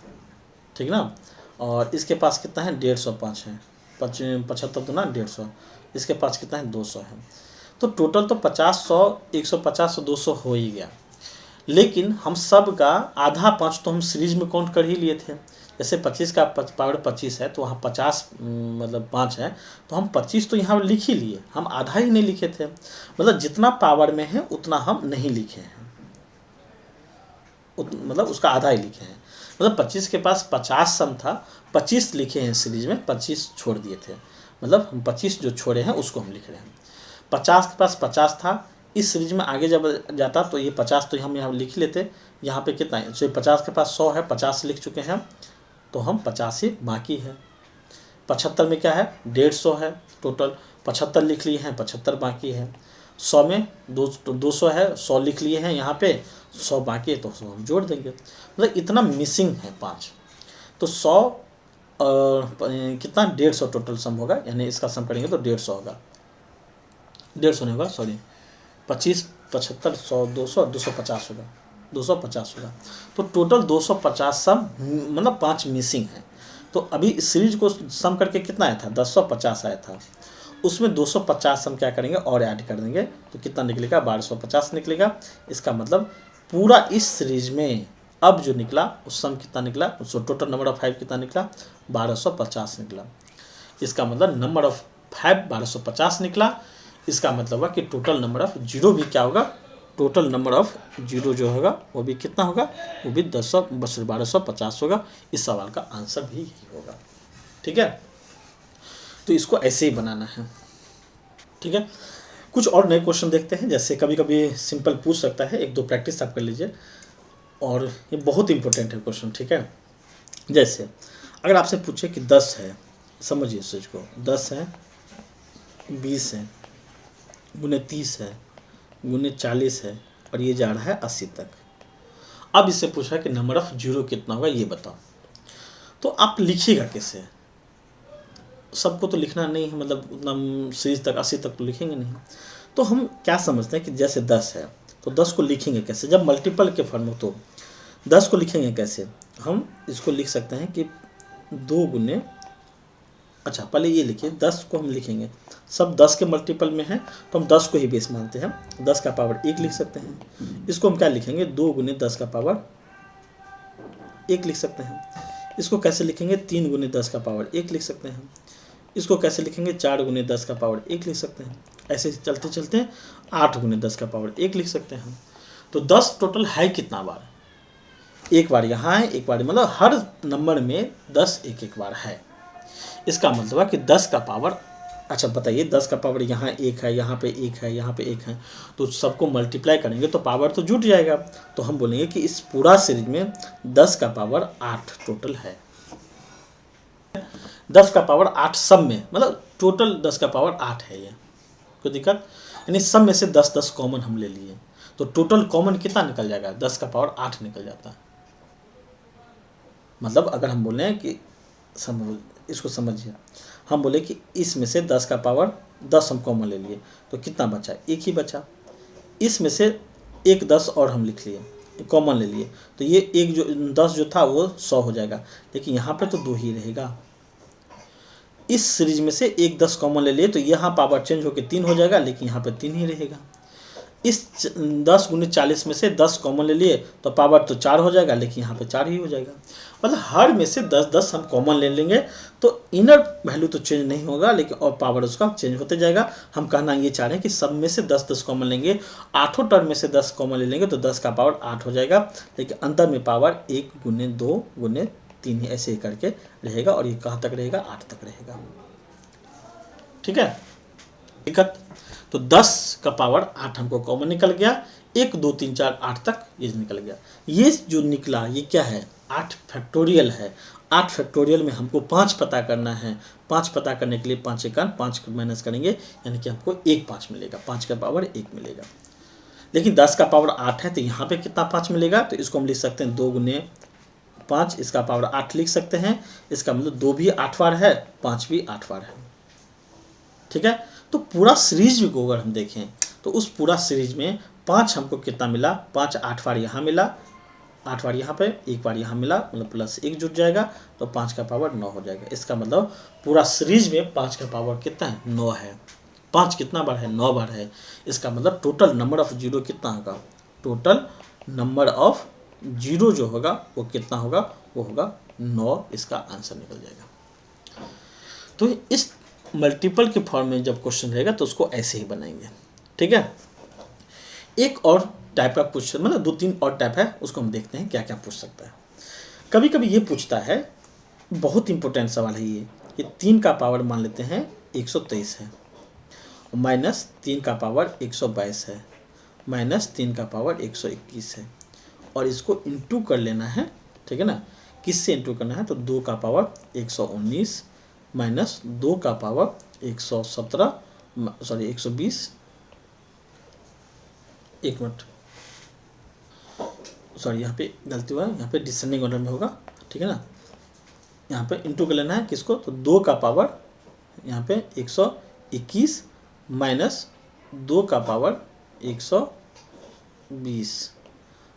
ठीक ना। और इसके पास कितना है, 150 है, 75 दुना 150, इसके पास कितना है, 200 है। तो टोटल तो 50 100 150 200 हो ही गया। लेकिन हम सब का आधा 5 तो हम सीरीज में काउंट कर ही लिए थे। जैसे 25 का पावर 25 है तो वहाँ 50 मतलब 5 है, तो हम 25 तो यहाँ लिख ही लिए, हम आधा ही नहीं लिखे थे। मतलब जितना पावर में है उतना हम नहीं लिखे हैं, मतलब उसका आधा ही लिखे हैं। मतलब 25 के पास 50 सम था, 25 लिखे हैं सीरीज में, 25 छोड़ दिए थे, मतलब हम 25 जो छोड़े हैं उसको हम लिख रहे हैं। 50 के पास 50 था, इस सीरीज में आगे जब जाता तो ये 50 तो हम यहाँ लिख लेते। यहाँ पे कितना है, तो 50 के पास 100 है, 50 लिख चुके हैं, तो हम 50 ही बाकी है। 75 में क्या है, 150 है टोटल, 75 लिख लिए हैं, 75 बाकी है। 100 में 200 है, 100 लिख लिए हैं यहाँ पे, 100 बाकी है तो 100 हम जोड़ देंगे। मतलब इतना मिसिंग है 5, तो 100 और कितना 150 टोटल सम होगा, यानी इसका सम करेंगे तो 150 होगा, 150 नहीं होगा सॉरी, 25 75 100 200 250 होगा, 250 होगा। तो टोटल 250 सम मतलब 5 मिसिंग है। तो अभी इस सीरीज को सम करके कितना आया था, 1050 आया था, उसमें 250 हम क्या करेंगे और ऐड कर देंगे तो कितना निकलेगा, 1250 निकलेगा। इसका मतलब पूरा इस सीरीज में अब जो निकला उस सम कितना निकला, उसको टोटल नंबर ऑफ 5 कितना निकला, 1250 निकला। इसका मतलब नंबर ऑफ 5 1250 निकला। इसका मतलब हुआ कि टोटल नंबर ऑफ जीरो भी क्या होगा, टोटल नंबर ऑफ जीरो जो होगा वो भी कितना होगा, वो भी 1250 होगा। इस सवाल का आंसर भी यही होगा। ठीक है, तो इसको ऐसे ही बनाना है। ठीक है, कुछ और नए क्वेश्चन देखते हैं। जैसे कभी कभी सिंपल पूछ सकता है, एक दो प्रैक्टिस आप कर लीजिए, और ये बहुत इंपॉर्टेंट है क्वेश्चन। ठीक है, जैसे अगर आपसे पूछे कि 10 है, समझिए इस चीज को, 10 है, 20 है, गुने 30 है, गुने 40 है, और ये जा रहा है 80 तक। अब इससे पूछा कि नंबर ऑफ जीरो कितना होगा ये बताओ। तो आप लिखिएगा कैसे, सबको तो लिखना नहीं है, मतलब उतना सीरीज तक 80 तक तो लिखेंगे नहीं। तो हम क्या समझते हैं कि जैसे 10 है तो 10 को लिखेंगे कैसे, जब मल्टीपल के फॉर्म हो तो 10 को लिखेंगे कैसे, हम इसको लिख सकते हैं कि 2 गुने, अच्छा पहले ये लिखिए, 10 को हम लिखेंगे, सब 10 के मल्टीपल में है तो हम 10 को ही बेस मानते हैं, 10 का पावर 1 लिख सकते हैं। इसको हम क्या लिखेंगे, 2 गुने 10 का पावर 1 लिख सकते हैं। इसको कैसे लिखेंगे, 3 गुने 10 का पावर 1 लिख सकते हैं। इसको कैसे लिखेंगे, 4 गुने 10 का पावर 1 लिख सकते हैं। ऐसे चलते चलते 8 गुने 10 का पावर 1 लिख सकते हैं। तो 10 टोटल है कितना बार, एक बार यहाँ है, एक बार, मतलब हर नंबर में 10 एक एक बार है। इसका मतलब है कि 10 का पावर, अच्छा बताइए 10 का पावर यहाँ 1 है, यहाँ पे 1 है, यहाँ पे 1 है, तो सबको मल्टीप्लाई करेंगे तो पावर तो जुट जाएगा। तो हम बोलेंगे कि इस पूरा सीरीज में 10 का पावर 8 टोटल है। 10 का पावर 8 सब में, मतलब टोटल 10 का पावर 8 है। ये कोई दिक्कत, यानी सब में से 10 10 कॉमन हम ले लिए, तो टोटल कॉमन कितना निकल जाएगा, 10 का पावर 8 निकल जाता है। मतलब अगर हम बोले कि इसको समझिए, हम बोले कि इसमें से 10 का पावर 10 हम कॉमन ले लिए तो कितना बचा, एक ही बचा। इसमें से एक 10 और हम लिख लिए, कॉमन ले लिए, तो ये एक जो 10 जो था वो 100 हो जाएगा, लेकिन यहाँ पे तो 2 ही रहेगा। इस सीरीज में से एक 10 कॉमन ले लिए तो यहाँ पावर चेंज होकर 3 हो जाएगा, लेकिन यहाँ पे 3 ही रहेगा। इस 10 गुने 40 में से 10 कॉमन ले लिए तो पावर तो 4 हो जाएगा, लेकिन यहाँ पे 4 ही हो जाएगा। मतलब हर में से 10 10 हम कॉमन ले लेंगे तो इनर वैल्यू तो चेंज नहीं होगा, लेकिन और पावर उसका चेंज होते जाएगा। हम कहना ये चाह रहे हैं कि सब में से 10 10 कॉमन लेंगे, आठों टर्म में से 10 कॉमन ले लेंगे तो 10 का पावर 8 हो जाएगा, लेकिन अंतर में पावर 1 गुने 2 गुने 3 ऐसे ही करके रहेगा, और ये कहाँ तक रहेगा, 8 तक रहेगा। ठीक है, दिक्कत, तो 10 का पावर 8 हमको कॉमन निकल गया, 1 2 3 4 8 तक ये निकल गया। ये जो निकला ये क्या है, 8 फैक्टोरियल है। 8 फैक्टोरियल में हमको 5 पता करना है। 5 पता करने के लिए 5 1 5 माइनस करेंगे, यानी कि हमको 1 5 मिलेगा, 5 का पावर 1 मिलेगा। लेकिन 10 का पावर 8 है तो यहाँ पे कितना 5 मिलेगा, तो इसको हम लिख सकते हैं 2 गुने 5, इसका पावर 8 लिख सकते हैं। इसका मतलब 2 भी 8 बार है, 5 भी 8 बार है। ठीक है, तो पूरा सीरीज को अगर हम देखें तो उस पूरा सीरीज में 5 हमको कितना मिला, 5 8 बार यहाँ मिला, 8 बार यहाँ पे, 1 बार यहाँ मिला, मतलब प्लस 1 जुट जाएगा तो 5 का पावर 9 हो जाएगा। इसका मतलब पूरा सीरीज में 5 का पावर कितना है, 9 है। 5 कितना बार है, 9 बार है। इसका मतलब टोटल नंबर ऑफ जीरो कितना होगा, टोटल नंबर ऑफ जीरो जो होगा वो कितना होगा, वो होगा 9। इसका आंसर निकल जाएगा। तो इस मल्टीपल के फॉर्म में जब क्वेश्चन रहेगा तो उसको ऐसे ही बनाएंगे। ठीक है, एक और टाइप का क्वेश्चन, मतलब 2-3 और टाइप है, उसको हम देखते हैं क्या क्या पूछ सकता है। कभी कभी ये पूछता है, बहुत इंपॉर्टेंट सवाल है ये 3 का पावर मान लेते हैं 123 है, माइनस 3 का पावर 122 है, माइनस 3 का पावर 121 है, और इसको इंटू कर लेना है। ठीक है ना, किससे इंटू करना है, तो 2 का पावर 119 माइनस 2 का पावर 117 सॉरी 120 एक मिनट, सॉरी यहाँ पे गलती हुआ है, यहाँ पे डिसेंडिंग ऑर्डर में होगा, ठीक है ना। यहाँ पे इंटू कर लेना है किसको, तो 2 का पावर यहाँ पे 121 माइनस 2 का पावर 120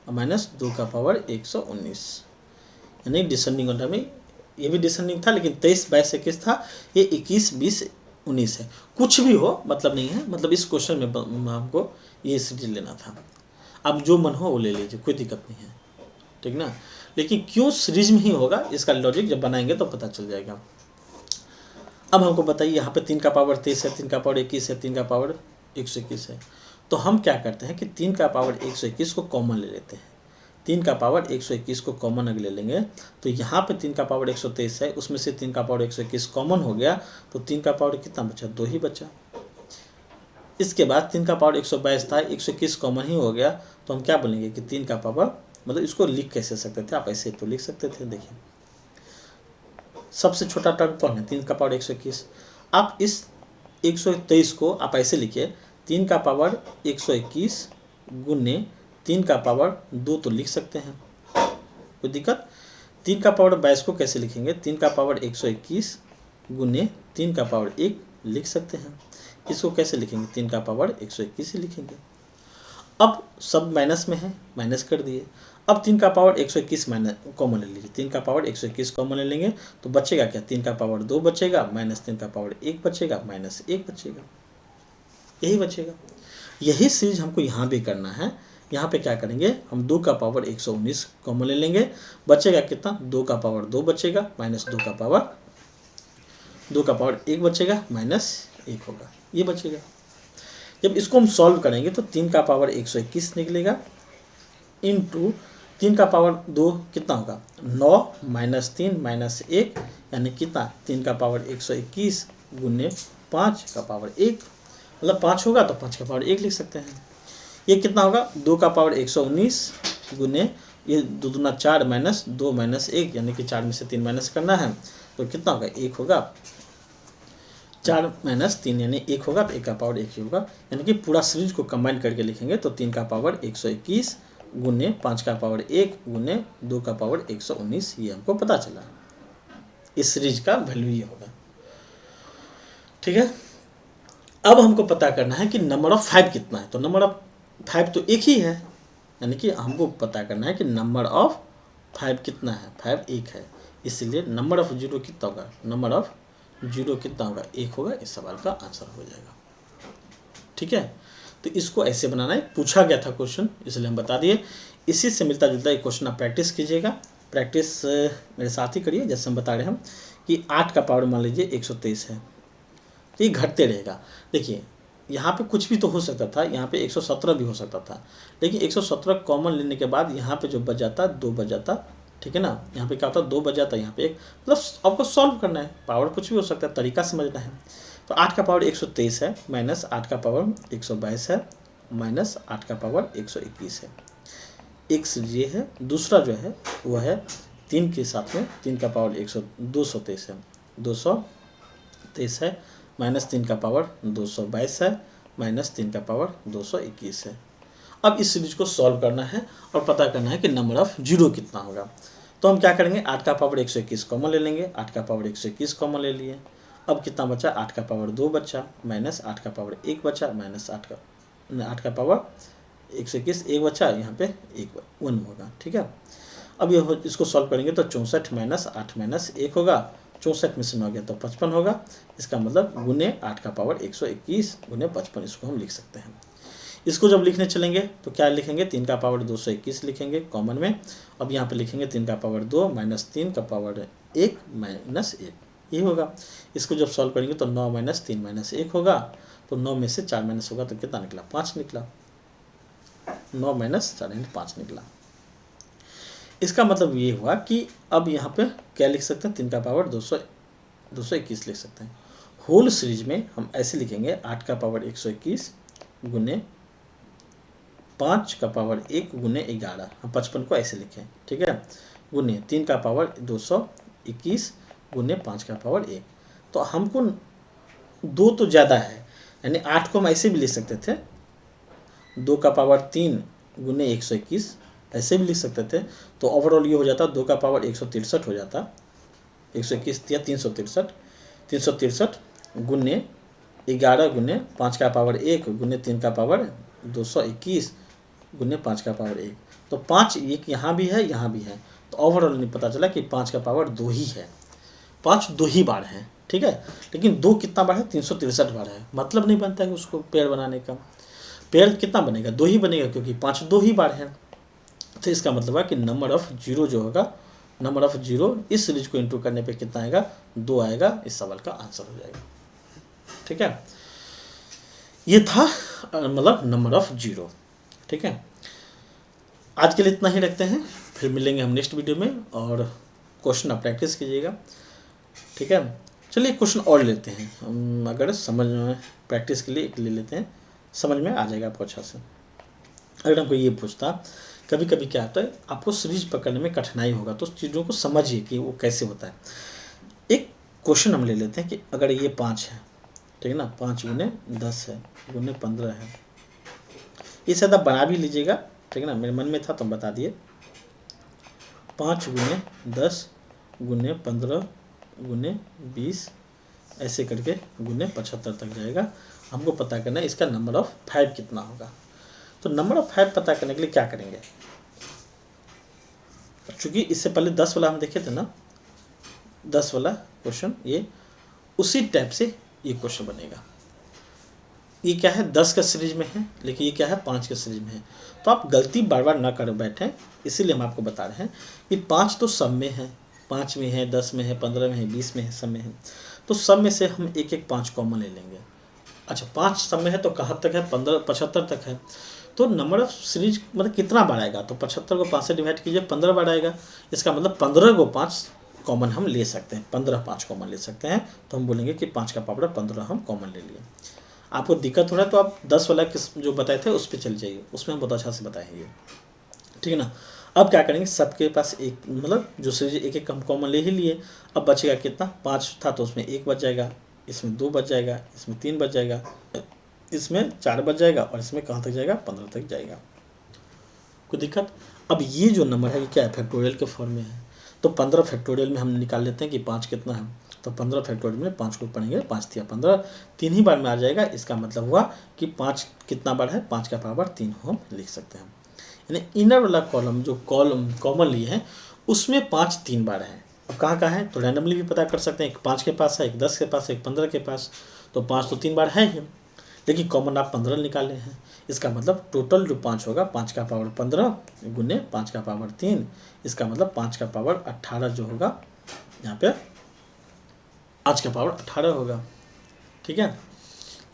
माइनस 2 का पावर 119, यानी डिसेंडिंग ऑर्डर में। ये भी डिसेंडिंग था लेकिन 23, 22, 21 था, ये 21, 20, 19 है। कुछ भी हो मतलब नहीं है, मतलब इस क्वेश्चन में हमको ये सीरीज लेना था। अब जो मन हो वो ले लीजिए, कोई दिक्कत नहीं है, ठीक ना। लेकिन क्यों सीरीज में ही होगा, इसका लॉजिक जब बनाएंगे तो पता चल जाएगा। अब हमको बताइए, यहाँ पे 3 का पावर 23 है, 3 का पावर 21 है, 3 का पावर 121 है। तो हम क्या करते हैं कि 3 का पावर 121 को कॉमन ले लेते हैं। 3 का पावर 121 को कॉमन अगर ले लेंगे तो यहाँ पे 3 का पावर 123 है, उसमें से 3 का पावर 121 कॉमन हो गया, तो 3 का पावर कितना बचा, 2 ही बचा। इसके बाद 3 का पावर 122 था, 121 कॉमन ही हो गया, तो हम क्या बोलेंगे कि 3 का पावर, मतलब इसको लिख कैसे सकते थे, आप ऐसे तो लिख सकते थे। देखिए सबसे छोटा टर्म कौन है, 3 का पावर 121। आप इस 123 को आप ऐसे लिखिए, 3 का पावर 121 गुने 3 का पावर 2 तो लिख सकते हैं, कोई दिक्कत। 3 का पावर 22 को कैसे लिखेंगे, 3 का पावर 121 गुने 3 का पावर 1 लिख सकते हैं। इसको कैसे लिखेंगे, 3 का पावर 121 ही लिखेंगे। अब सब माइनस में है, माइनस कर दिए। अब 3 का पावर 121 माइनस कॉमन ले लीजिए, 3 का पावर 121 कॉमन ले लेंगे तो बचेगा क्या, 3 का पावर 2 बचेगा, माइनस 3 का पावर 1 बचेगा, माइनस 1 बचेगा, यही बचेगा। यही सीरीज हमको यहाँ भी करना है। यहाँ पे क्या करेंगे, हम 2 का पावर 119 कॉमन ले लेंगे, बचेगा कितना, 2 का पावर 2 बचेगा, माइनस 2 का पावर 1 बचेगा, माइनस 1 होगा, ये बचेगा। जब इसको हम सॉल्व करेंगे तो 3 का पावर 121 निकलेगा, इंटू 3 का पावर 2 कितना होगा, 9 माइनस 3 माइनस 1, यानी कितना, 3 का पावर 121 गुने 5 का पावर 1, मतलब 5 होगा तो 5 का पावर 1 लिख सकते हैं। ये कितना होगा, 2 का पावर 119 गुने ये 2 दूना 4 माइनस 2 माइनस 1, यानी कि 4 में से 3 माइनस करना है तो कितना होगा, 1 होगा। 4 माइनस 3 यानी 1 होगा, तो 1 का पावर 1 ही होगा। यानी कि पूरा सीरीज को कंबाइन करके लिखेंगे तो 3 का पावर 121 गुने 5 का पावर 1 गुने 2 का पावर 119, ये हमको पता चला। इस सीरीज का वैल्यू ये होगा, ठीक है। अब हमको पता करना है कि नंबर ऑफ 5 कितना है, तो नंबर ऑफ 5 तो एक ही है, यानी कि हमको पता करना है कि नंबर ऑफ 5 कितना है, 5 एक है, इसलिए नंबर ऑफ 0 कितना होगा, नंबर ऑफ 0 कितना होगा, 1 होगा। इस सवाल का आंसर हो जाएगा, ठीक है। तो इसको ऐसे बनाना है, पूछा गया था क्वेश्चन, इसलिए हम बता दिए। इसी से मिलता जुलता एक क्वेश्चन आप प्रैक्टिस कीजिएगा, प्रैक्टिस मेरे साथ ही करिए। जैसे हम बता रहे हैं कि 8 का पावर मान लीजिए 123 है, तो ये घटते रहेगा। देखिए यहाँ पे कुछ भी तो हो सकता था, यहाँ पे 117 भी हो सकता था, लेकिन 117 कॉमन लेने के बाद यहाँ पे जो बच जाता 2 बच जाता, ठीक है ना। यहाँ पे क्या होता, 2 बच जाता, यहाँ पे 1, मतलब आपको सॉल्व करना है, पावर कुछ भी हो सकता है, तरीका समझना है। तो 8 का पावर 123 है, माइनस 8 का पावर 122 है, माइनस 8 का पावर 121 है। एक ये है, दूसरा जो है वो है 3 के साथ में 3 का पावर 223 है, 223 है, माइनस 3 का पावर 222 है, माइनस 3 का पावर 221 है। अब इस सीरीज को सॉल्व करना है और पता करना है कि नंबर ऑफ 0 कितना होगा। तो हम क्या करेंगे, 8 का पावर 121 कॉमन ले लेंगे, 8 का पावर 121 कॉमन ले लिए। अब कितना बचा, 8 का पावर 2 बचा, माइनस 8 का पावर 1 बचा, माइनस 8 का पावर 121 1 बचा, यहाँ पे 1 होगा, ठीक है। अब ये इसको सॉल्व करेंगे तो 64 माइनस 8 माइनस 1 होगा, 64 में से 9 गया तो 55 होगा। इसका मतलब गुने 8 का पावर 121 गुने 55, इसको हम लिख सकते हैं। इसको जब लिखने चलेंगे तो क्या लिखेंगे, 3 का पावर 221 लिखेंगे कॉमन में। अब यहाँ पे लिखेंगे 3 का पावर 2 माइनस 3 का पावर 1 माइनस 1, ये होगा। इसको जब सॉल्व करेंगे तो 9 माइनस 3 माइनस 1 होगा, तो 9 में से 4 माइनस होगा तो कितना निकला, 5 निकला, 9 माइनस 4 यानी 5 निकला। इसका मतलब ये हुआ कि अब यहाँ पे क्या लिख सकते हैं, 3 का पावर 221 लिख सकते हैं। होल सीरीज में हम ऐसे लिखेंगे, 8 का पावर 121 गुने 5 का पावर 1 गुने 11, हम 55 को ऐसे लिखें, ठीक है, गुने 3 का पावर 221 गुने 5 का पावर 1। तो हमको 2 तो ज़्यादा है, यानी 8 को हम ऐसे भी लिख सकते थे, 2 का पावर 3 गुने 121, ऐसे भी लिख सकते थे। तो ओवरऑल ये हो जाता 2 का पावर 163 हो जाता, 121 या 363, 363 गुने 11 गुने 5 का पावर 1 गुने 3 का पावर 221 गुने 5 का पावर 1। तो 5 एक यहाँ भी है, यहाँ भी है, तो ओवरऑल नहीं पता चला कि 5 का पावर 2 ही है, 5 2 ही बार है, ठीक है। लेकिन 2 कितना बार है, 363 बार है, मतलब नहीं बनता है उसको पेड़ बनाने का। पेड़ कितना बनेगा, 2 ही बनेगा, क्योंकि 5 2 ही बार है। तो इसका मतलब है कि नंबर ऑफ जीरो जो होगा, नंबर ऑफ जीरो इस सीरीज को इंटू करने पे कितना आएगा, 2 आएगा। इस सवाल का आंसर हो जाएगा, ठीक है। ये था मतलब नंबर ऑफ जीरो, ठीक है। आज के लिए इतना ही रखते हैं, फिर मिलेंगे हम नेक्स्ट वीडियो में, और क्वेश्चन आप प्रैक्टिस कीजिएगा, ठीक है। चलिए क्वेश्चन और लेते हैं हम, अगर समझ में, प्रैक्टिस के लिए एक ले लेते हैं, समझ में आ जाएगा आपको अच्छा से। अगर हमको ये पूछता, कभी कभी क्या होता है आपको सीरीज पकड़ने में कठिनाई होगा, तो चीज़ों को समझिए कि वो कैसे होता है। एक क्वेश्चन हम ले लेते हैं कि अगर ये 5 है, ठीक है ना, 5 गुने 10 है गुने 15 है, ये शायद आप बना भी लीजिएगा, ठीक है ना, मेरे मन में था तो बता दिए। 5 गुने 10 गुने 15 गुने 20 ऐसे करके गुने 75 तक जाएगा। हमको पता करना है इसका नंबर ऑफ 5 कितना होगा। तो नंबर ऑफ 5 पता करने के लिए क्या करेंगे, चूँकि इससे पहले 10 वाला हम देखे थे ना, 10 वाला क्वेश्चन, ये उसी टाइप से ये क्वेश्चन बनेगा। ये क्या है, 10 का सीरीज में है, लेकिन ये क्या है, 5 के सीरीज में है। तो आप गलती बार बार ना कर बैठें, इसीलिए हम आपको बता रहे हैं कि 5 तो सब में है, 5 में है, 10 में है, 15 में है, 20 में है, सब में है। तो सब में से हम एक एक 5 कॉमन ले लेंगे। अच्छा, 5 सब में है तो कहाँ तक है, 75 तक है। तो नंबर ऑफ सीरीज मतलब कितना बार आएगा, तो 75 को 5 से डिवाइड कीजिए, 15 बार आएगा। इसका मतलब 15 को 5 कॉमन हम ले सकते हैं, 15 5 कॉमन ले सकते हैं। तो हम बोलेंगे कि 5 का पावर 15 हम कॉमन ले लिए। आपको दिक्कत हो रहा है तो आप 10 वाला किस जो बताए थे उस पर चल जाइए, उसमें हम बहुत अच्छा से बताएंगे, ठीक है ना। अब क्या करेंगे, सबके पास एक मतलब जो सीरीज एक एक हम कॉमन ले ही लिए। अब बचेगा कितना, 5 था तो उसमें 1 बच जाएगा, इसमें 2 बच जाएगा, इसमें 3 बच जाएगा, इसमें 4 बच जाएगा, और इसमें कहाँ तक जाएगा, 15 तक जाएगा। कोई दिक्कत। अब ये जो नंबर है ये क्या है, फैक्टोरियल के फॉर्म में है। तो 15 फैक्टोरियल में हम निकाल लेते हैं कि 5 कितना है। तो 15 फैक्टोरियल में 5 को पढ़ेंगे, 5 तिया 15, 3 ही बार में आ जाएगा। इसका मतलब हुआ कि 5 कितना बार है, 5 का पावर 3 हम लिख सकते हैं। यानी इनर वाला कॉलम जो कॉलम कॉमन लिए हैं उसमें 5 3 बार है। अब कहाँ कहाँ है तो रैंडमली भी पता कर सकते हैं, एक 5 के पास है, एक 10 के पास है, एक 15 के पास। तो 5 तो 3 बार है ही, लेकिन कॉमन आप 15 निकाले हैं। इसका मतलब टोटल जो 5 होगा, 5 का पावर 15 गुने 5 का पावर 3, इसका मतलब 5 का पावर 18 जो होगा, यहाँ पे 5 का पावर 18 होगा, ठीक है।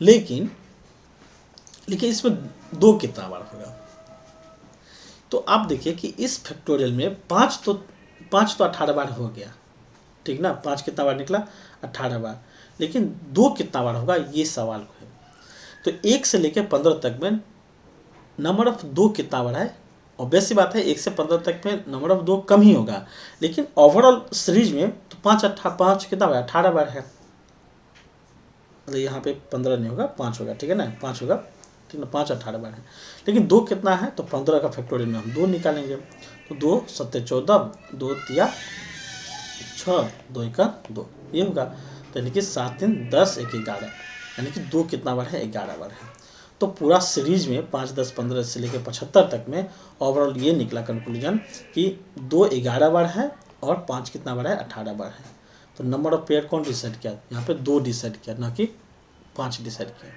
लेकिन इसमें 2 कितना बार होगा, तो आप देखिए कि इस फैक्टोरियल में 5 तो 18 बार हो गया, ठीक ना, 5 कितना बार निकला, 18 बार। लेकिन 2 कितना बार होगा, ये सवाल है। तो 1 से लेकर 15 तक में नंबर ऑफ 2 कितना बार है, ऑब्वियस सी बात है 1 से 15 तक में नंबर ऑफ 2 कम ही होगा। लेकिन ओवरऑल सीरीज में तो 5 कितना बार, 18 बार है। मतलब यहाँ पे 15 नहीं होगा, 5 होगा, ठीक है ना, 5 होगा, ठीक ना, 5 18 बार है। लेकिन 2 कितना है, तो 15 का फैक्टोरियल में हम 2 निकालेंगे। तो 2 7 14, 2 तिया 6, 2 1 2, ये होगा। तो यानी कि 7 3 10 1 11, यानी कि 2 कितना बार है, 11 बार है। तो पूरा सीरीज में 5 10 15 से लेकर 75 तक में ओवरऑल ये निकला कंक्लूजन कि 2 11 बार है और 5 कितना बार है, 18 बार है। तो नंबर ऑफ पेयर कौन डिसाइड किया, यहाँ पे 2 डिसाइड किया, ना कि 5 डिसाइड किया।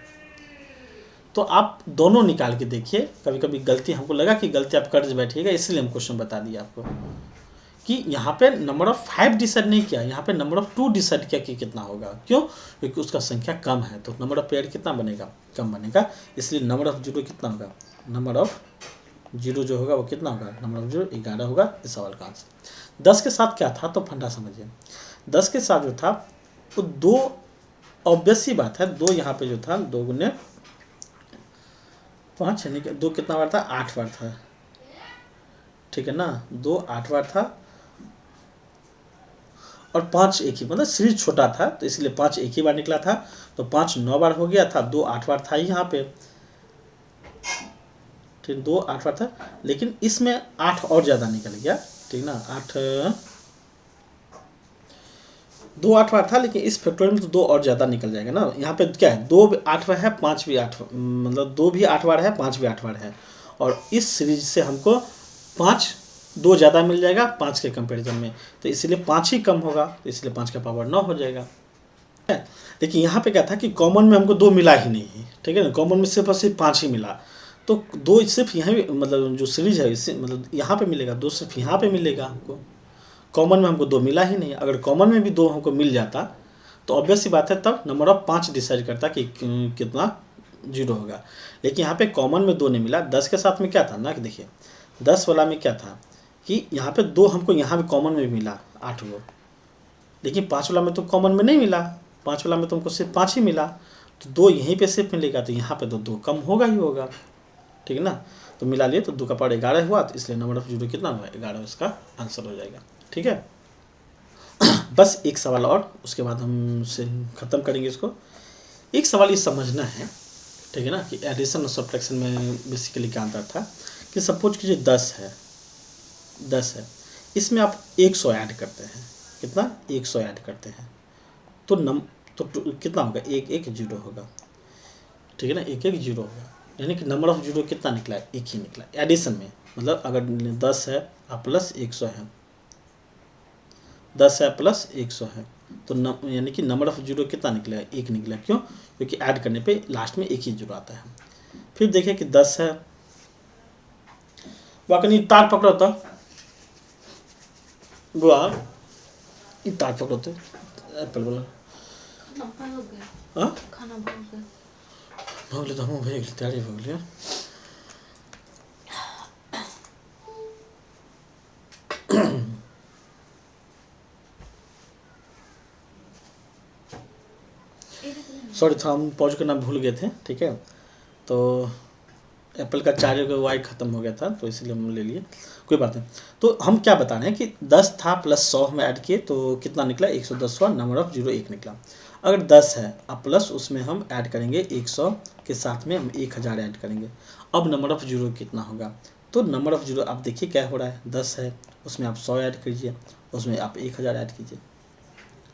तो आप दोनों निकाल के देखिए। कभी कभी गलती हमको लगा कि गलती आप कर बैठिएगा, इसलिए हम क्वेश्चन बता दिया आपको कि यहाँ पे नंबर ऑफ 5 डिसाइड नहीं किया, यहाँ पे नंबर ऑफ 2 डिसाइड किया कि कितना होगा। क्यों, क्योंकि उसका संख्या कम है, तो नंबर ऑफ पेयर कितना बनेगा, कम बनेगा। इसलिए नंबर ऑफ जीरो कितना होगा, नंबर ऑफ जीरो जो होगा वो कितना होगा, नंबर ऑफ जीरो 11 होगा। इस सवाल का आंसर। 10 के साथ क्या था, तो फंडा समझिए। 10 के साथ जो था वो 2, ऑब्वियस सी बात है, 2 यहाँ पे जो था 2 गुने 5 यानी कि 2 कितना बार था, 8 बार था, ठीक है ना। 2 8 बार था और 5 एक ही, मतलब सीरीज छोटा था तो इसलिए 5 एक ही बार निकला था। तो 5 9 बार हो गया था, 2 8 बार था यहाँ पे, ठीक, 2 8वां था, लेकिन इसमें 8 और ज़्यादा निकल गया, ठीक ना, 8 2 8वां था, लेकिन इस फैक्टोरियल में तो 2 और ज़्यादा निकल जाएगा ना। यहाँ पे क्या है, 2 8वां है, 5 भी 8, मतलब 2 भी 8 बार है, 5 भी 8 बार है, और इस सीरीज से हमको 5 2 ज़्यादा मिल जाएगा 5 के कंपेरिजन में, तो इसलिए 5 ही कम होगा, तो इसलिए 5 का पावर 9 हो जाएगा। लेकिन यहाँ पे क्या था कि कॉमन में हमको 2 मिला ही नहीं है, ठीक है ना, कॉमन में सिर्फ और सिर्फ 5 ही मिला, तो 2 सिर्फ यहाँ भी, मतलब जो सीरीज है इससे, मतलब यहाँ पे मिलेगा 2, सिर्फ यहाँ पे मिलेगा हमको, कॉमन में हमको 2 मिला ही नहीं। अगर कॉमन में भी 2 हमको मिल जाता तो ऑब्वियस सी बात है, तब नंबर ऑफ 5 डिसाइड करता कि कितना 0 होगा। लेकिन यहाँ पे कॉमन में 2 नहीं मिला। 10 के साथ में क्या था ना, कि देखिए 10 वाला में क्या था कि यहाँ पे 2 हमको यहाँ भी कॉमन में मिला 8 गो, लेकिन 5 वाला में तो कॉमन में नहीं मिला, 5 वाला में तो हमको सिर्फ 5 ही मिला, तो 2 यहीं पे सिर्फ मिलेगा, तो यहाँ पे तो 2 कम होगा ही होगा, ठीक है ना। तो मिला लिए तो 2 का पावर 11 हुआ, तो इसलिए नंबर ऑफ 0 कितना हुआ, 11 उसका आंसर हो जाएगा, ठीक है। बस एक सवाल और, उसके बाद हम से ख़त्म करेंगे इसको। एक सवाल ये समझना है, ठीक है ना, कि एडिशन और सब्ट्रैक्शन में बेसिकली क्या अंतर था, कि सपोज कीजिए 10 है, इसमें आप 100 ऐड करते हैं, कितना 100 ऐड करते हैं, तो कितना होगा, 1 1 0 होगा, ठीक है ना, 1 1 0 होगा, यानी कि नंबर ऑफ 0 कितना निकला, 1 ही निकला एडिशन में। मतलब अगर 10 है आप प्लस 100 है, 10 है प्लस 100 है, तो यानी कि नंबर ऑफ 0 कितना निकला, 1 निकला। क्यों, क्योंकि ऐड करने पे लास्ट में 1 ही 0 आता है। फिर देखिए कि 10 है, वाकई तार पकड़ो तो बुआ, ये तार पकड़ो तो एप्पल बोला खाना भोगले तो हम भेज तैयारी भोगले। सॉरी था, हम पॉज करना भूल गए थे, ठीक है। तो एप्पल का चार्जर का वायर ख़त्म हो गया था, तो इसलिए हम ले लिए, कोई बात नहीं। तो हम क्या बता रहे हैं कि 10 था प्लस 100 में ऐड किए तो कितना निकला, 110 नंबर ऑफ 0 1 निकला। अगर 10 है अब प्लस उसमें हम ऐड करेंगे 100 के साथ में हम 1000 ऐड करेंगे, अब नंबर ऑफ 0 कितना होगा। तो नंबर ऑफ 0 आप देखिए क्या हो रहा है, 10 है उसमें आप 100 ऐड कीजिए, उसमें आप 1000 ऐड कीजिए,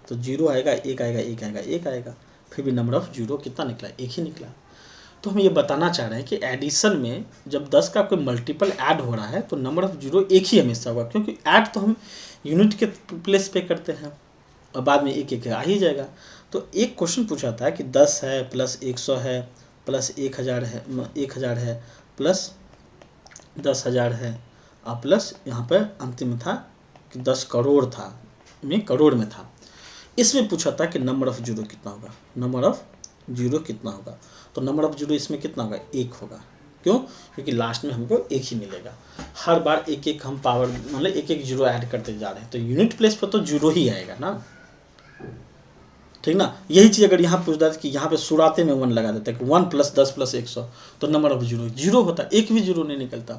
तो 0 आएगा, 1 आएगा, 1 आएगा, 1 आएगा, फिर भी नंबर ऑफ 0 कितना निकला, 1 ही निकला। तो हम ये बताना चाह रहे हैं कि एडिशन में जब 10 का कोई मल्टीपल ऐड हो रहा है तो नंबर ऑफ 0 1 ही हमेशा होगा, क्योंकि ऐड तो हम यूनिट के प्लेस पे करते हैं और बाद में 1 1 आ ही जाएगा। तो एक क्वेश्चन पूछा था कि 10 है प्लस 100 है प्लस 1000 है, 1000 है प्लस 10,000 है और प्लस यहाँ पर अंतिम था कि 10 करोड़ था, करोड़ में था। इसमें पूछा था कि नंबर ऑफ 0 कितना होगा, नंबर ऑफ 0 कितना होगा। तो नंबर ऑफ 0 इसमें कितना होगा, 1 होगा। क्यों, क्योंकि लास्ट में हमको 1 ही मिलेगा। हर बार 1 1 हम पावर मतलब 1 1 0 ऐड करते जा रहे हैं, तो यूनिट प्लेस पर तो 0 ही आएगा ना, ठीक ना। यही चीज़ अगर यहाँ पूछता है कि यहाँ पे शुरुआते में 1 लगा देता है कि 1 प्लस 10 प्लस 100, तो नंबर ऑफ 0 0 होता, 1 भी 0 नहीं निकलता।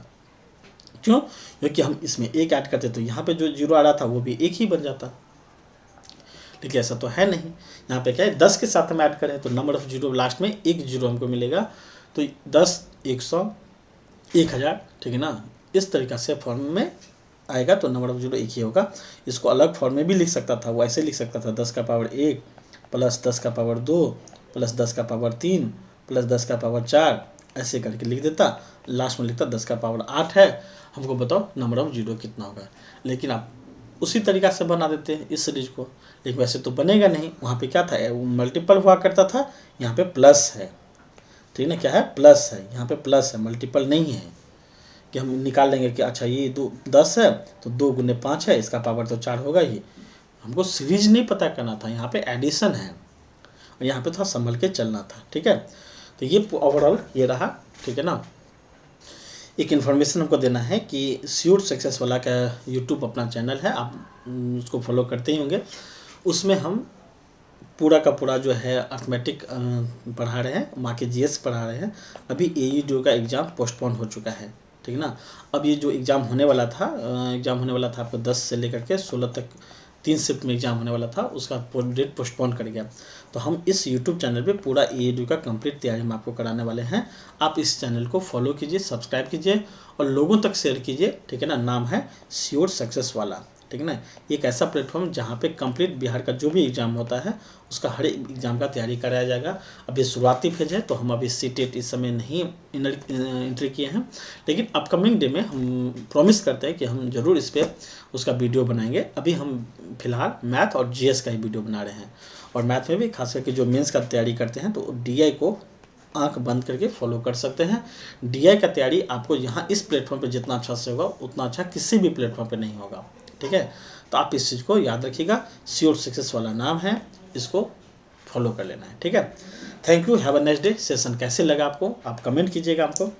क्यों, क्योंकि हम इसमें 1 ऐड करते तो यहाँ पे जो 0 आ रहा था वो भी 1 ही बन जाता, लेकिन ऐसा तो है नहीं। यहाँ पे क्या है, 10 के साथ हम ऐड करें तो नंबर ऑफ 0 लास्ट में 1 0 हमको मिलेगा, तो 10 100 1000, ठीक है ना, इस तरीक़ा से फॉर्म में आएगा तो नंबर ऑफ 0 1 ही होगा। इसको अलग फॉर्म में भी लिख सकता था, वो ऐसे लिख सकता था 10 का पावर 1 प्लस 10 का पावर 2 प्लस 10 का पावर 3 प्लस 10 का पावर 4, ऐसे करके लिख देता, लास्ट में लिखता 10 का पावर 8 है, हमको बताओ नंबर ऑफ 0 कितना होगा। लेकिन आप उसी तरीक़ा से बना देते हैं इस सीरीज को, लेकिन वैसे तो बनेगा नहीं। वहाँ पे क्या था, मल्टीपल हुआ करता था, यहाँ पे प्लस है, ठीक है ना, क्या है प्लस है, यहाँ पे प्लस है, मल्टीपल नहीं है कि हम निकाल लेंगे कि अच्छा ये 10 है तो 2 गुने 5 है, इसका पावर तो 4 होगा ही। हमको सीरीज नहीं पता करना था, यहाँ पे एडिशन है और यहाँ पे थोड़ा संभल के चलना था, ठीक है। तो ये ओवरऑल ये रहा, ठीक है ना। एक इन्फॉर्मेशन हमको देना है कि श्योर सक्सेस वाला का यूट्यूब अपना चैनल है, आप उसको फॉलो करते ही होंगे। उसमें हम पूरा का पूरा जो है अर्थमेटिक पढ़ा रहे हैं, माँ के जीएस पढ़ा रहे हैं। अभी AE का एग्ज़ाम पोस्टपोन हो चुका है, ठीक है ना। अब ये जो एग्ज़ाम होने वाला था आपको 10 से लेकर के 16 तक 3 शिफ्ट में एग्ज़ाम होने वाला था, उसका डेट पोस्टपोन कर गया। तो हम इस यूट्यूब चैनल पे पूरा EADU का कंप्लीट तैयारी हम आपको कराने वाले हैं। आप इस चैनल को फॉलो कीजिए, सब्सक्राइब कीजिए और लोगों तक शेयर कीजिए, ठीक है ना। नाम है श्योर सक्सेस वाला, ठीक है ना। एक ऐसा प्लेटफॉर्म जहाँ पे कंप्लीट बिहार का जो भी एग्ज़ाम होता है उसका हर एक एग्ज़ाम का तैयारी कराया जाएगा। अभी शुरुआती फेज है, तो हम अभी CTET इस समय नहीं एंट्री किए हैं, लेकिन अपकमिंग डे में हम प्रॉमिस करते हैं कि हम ज़रूर इस पर उसका वीडियो बनाएंगे। अभी हम फिलहाल मैथ और GS का ही वीडियो बना रहे हैं, और मैथ में भी खास करके जो मेंस का तैयारी करते हैं तो DI को आंख बंद करके फॉलो कर सकते हैं। DI का तैयारी आपको यहाँ इस प्लेटफॉर्म पे जितना अच्छा से होगा उतना अच्छा किसी भी प्लेटफॉर्म पे नहीं होगा, ठीक है। तो आप इस चीज़ को याद रखिएगा, श्योर सक्सेस वाला नाम है, इसको फॉलो कर लेना है, ठीक है। Thank you, have a nice day. Session कैसे लगा आपको, आप कमेंट कीजिएगा हमको,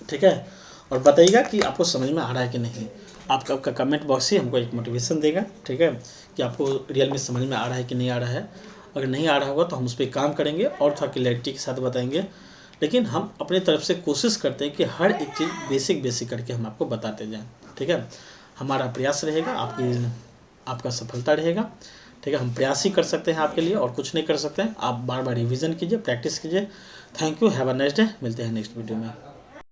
ठीक है। और बताइएगा कि आपको समझ में आ रहा है कि नहीं। आपका कमेंट बॉक्स ही हमको एक मोटिवेशन देगा, ठीक है, कि आपको रियल में समझ में आ रहा है कि नहीं आ रहा है। अगर नहीं आ रहा होगा तो हम उस पर काम करेंगे और थोड़ा क्लैरिटी के साथ बताएंगे, लेकिन हम अपनी तरफ से कोशिश करते हैं कि हर एक चीज़ बेसिक करके हम आपको बताते जाएं, ठीक है। हमारा प्रयास रहेगा, आपका सफलता रहेगा, ठीक है। हम प्रयास ही कर सकते हैं आपके लिए, और कुछ नहीं कर सकते हैं। आप बार बार रिवीजन कीजिए, प्रैक्टिस कीजिए। Thank you, have a nice day. मिलते हैं नेक्स्ट वीडियो में।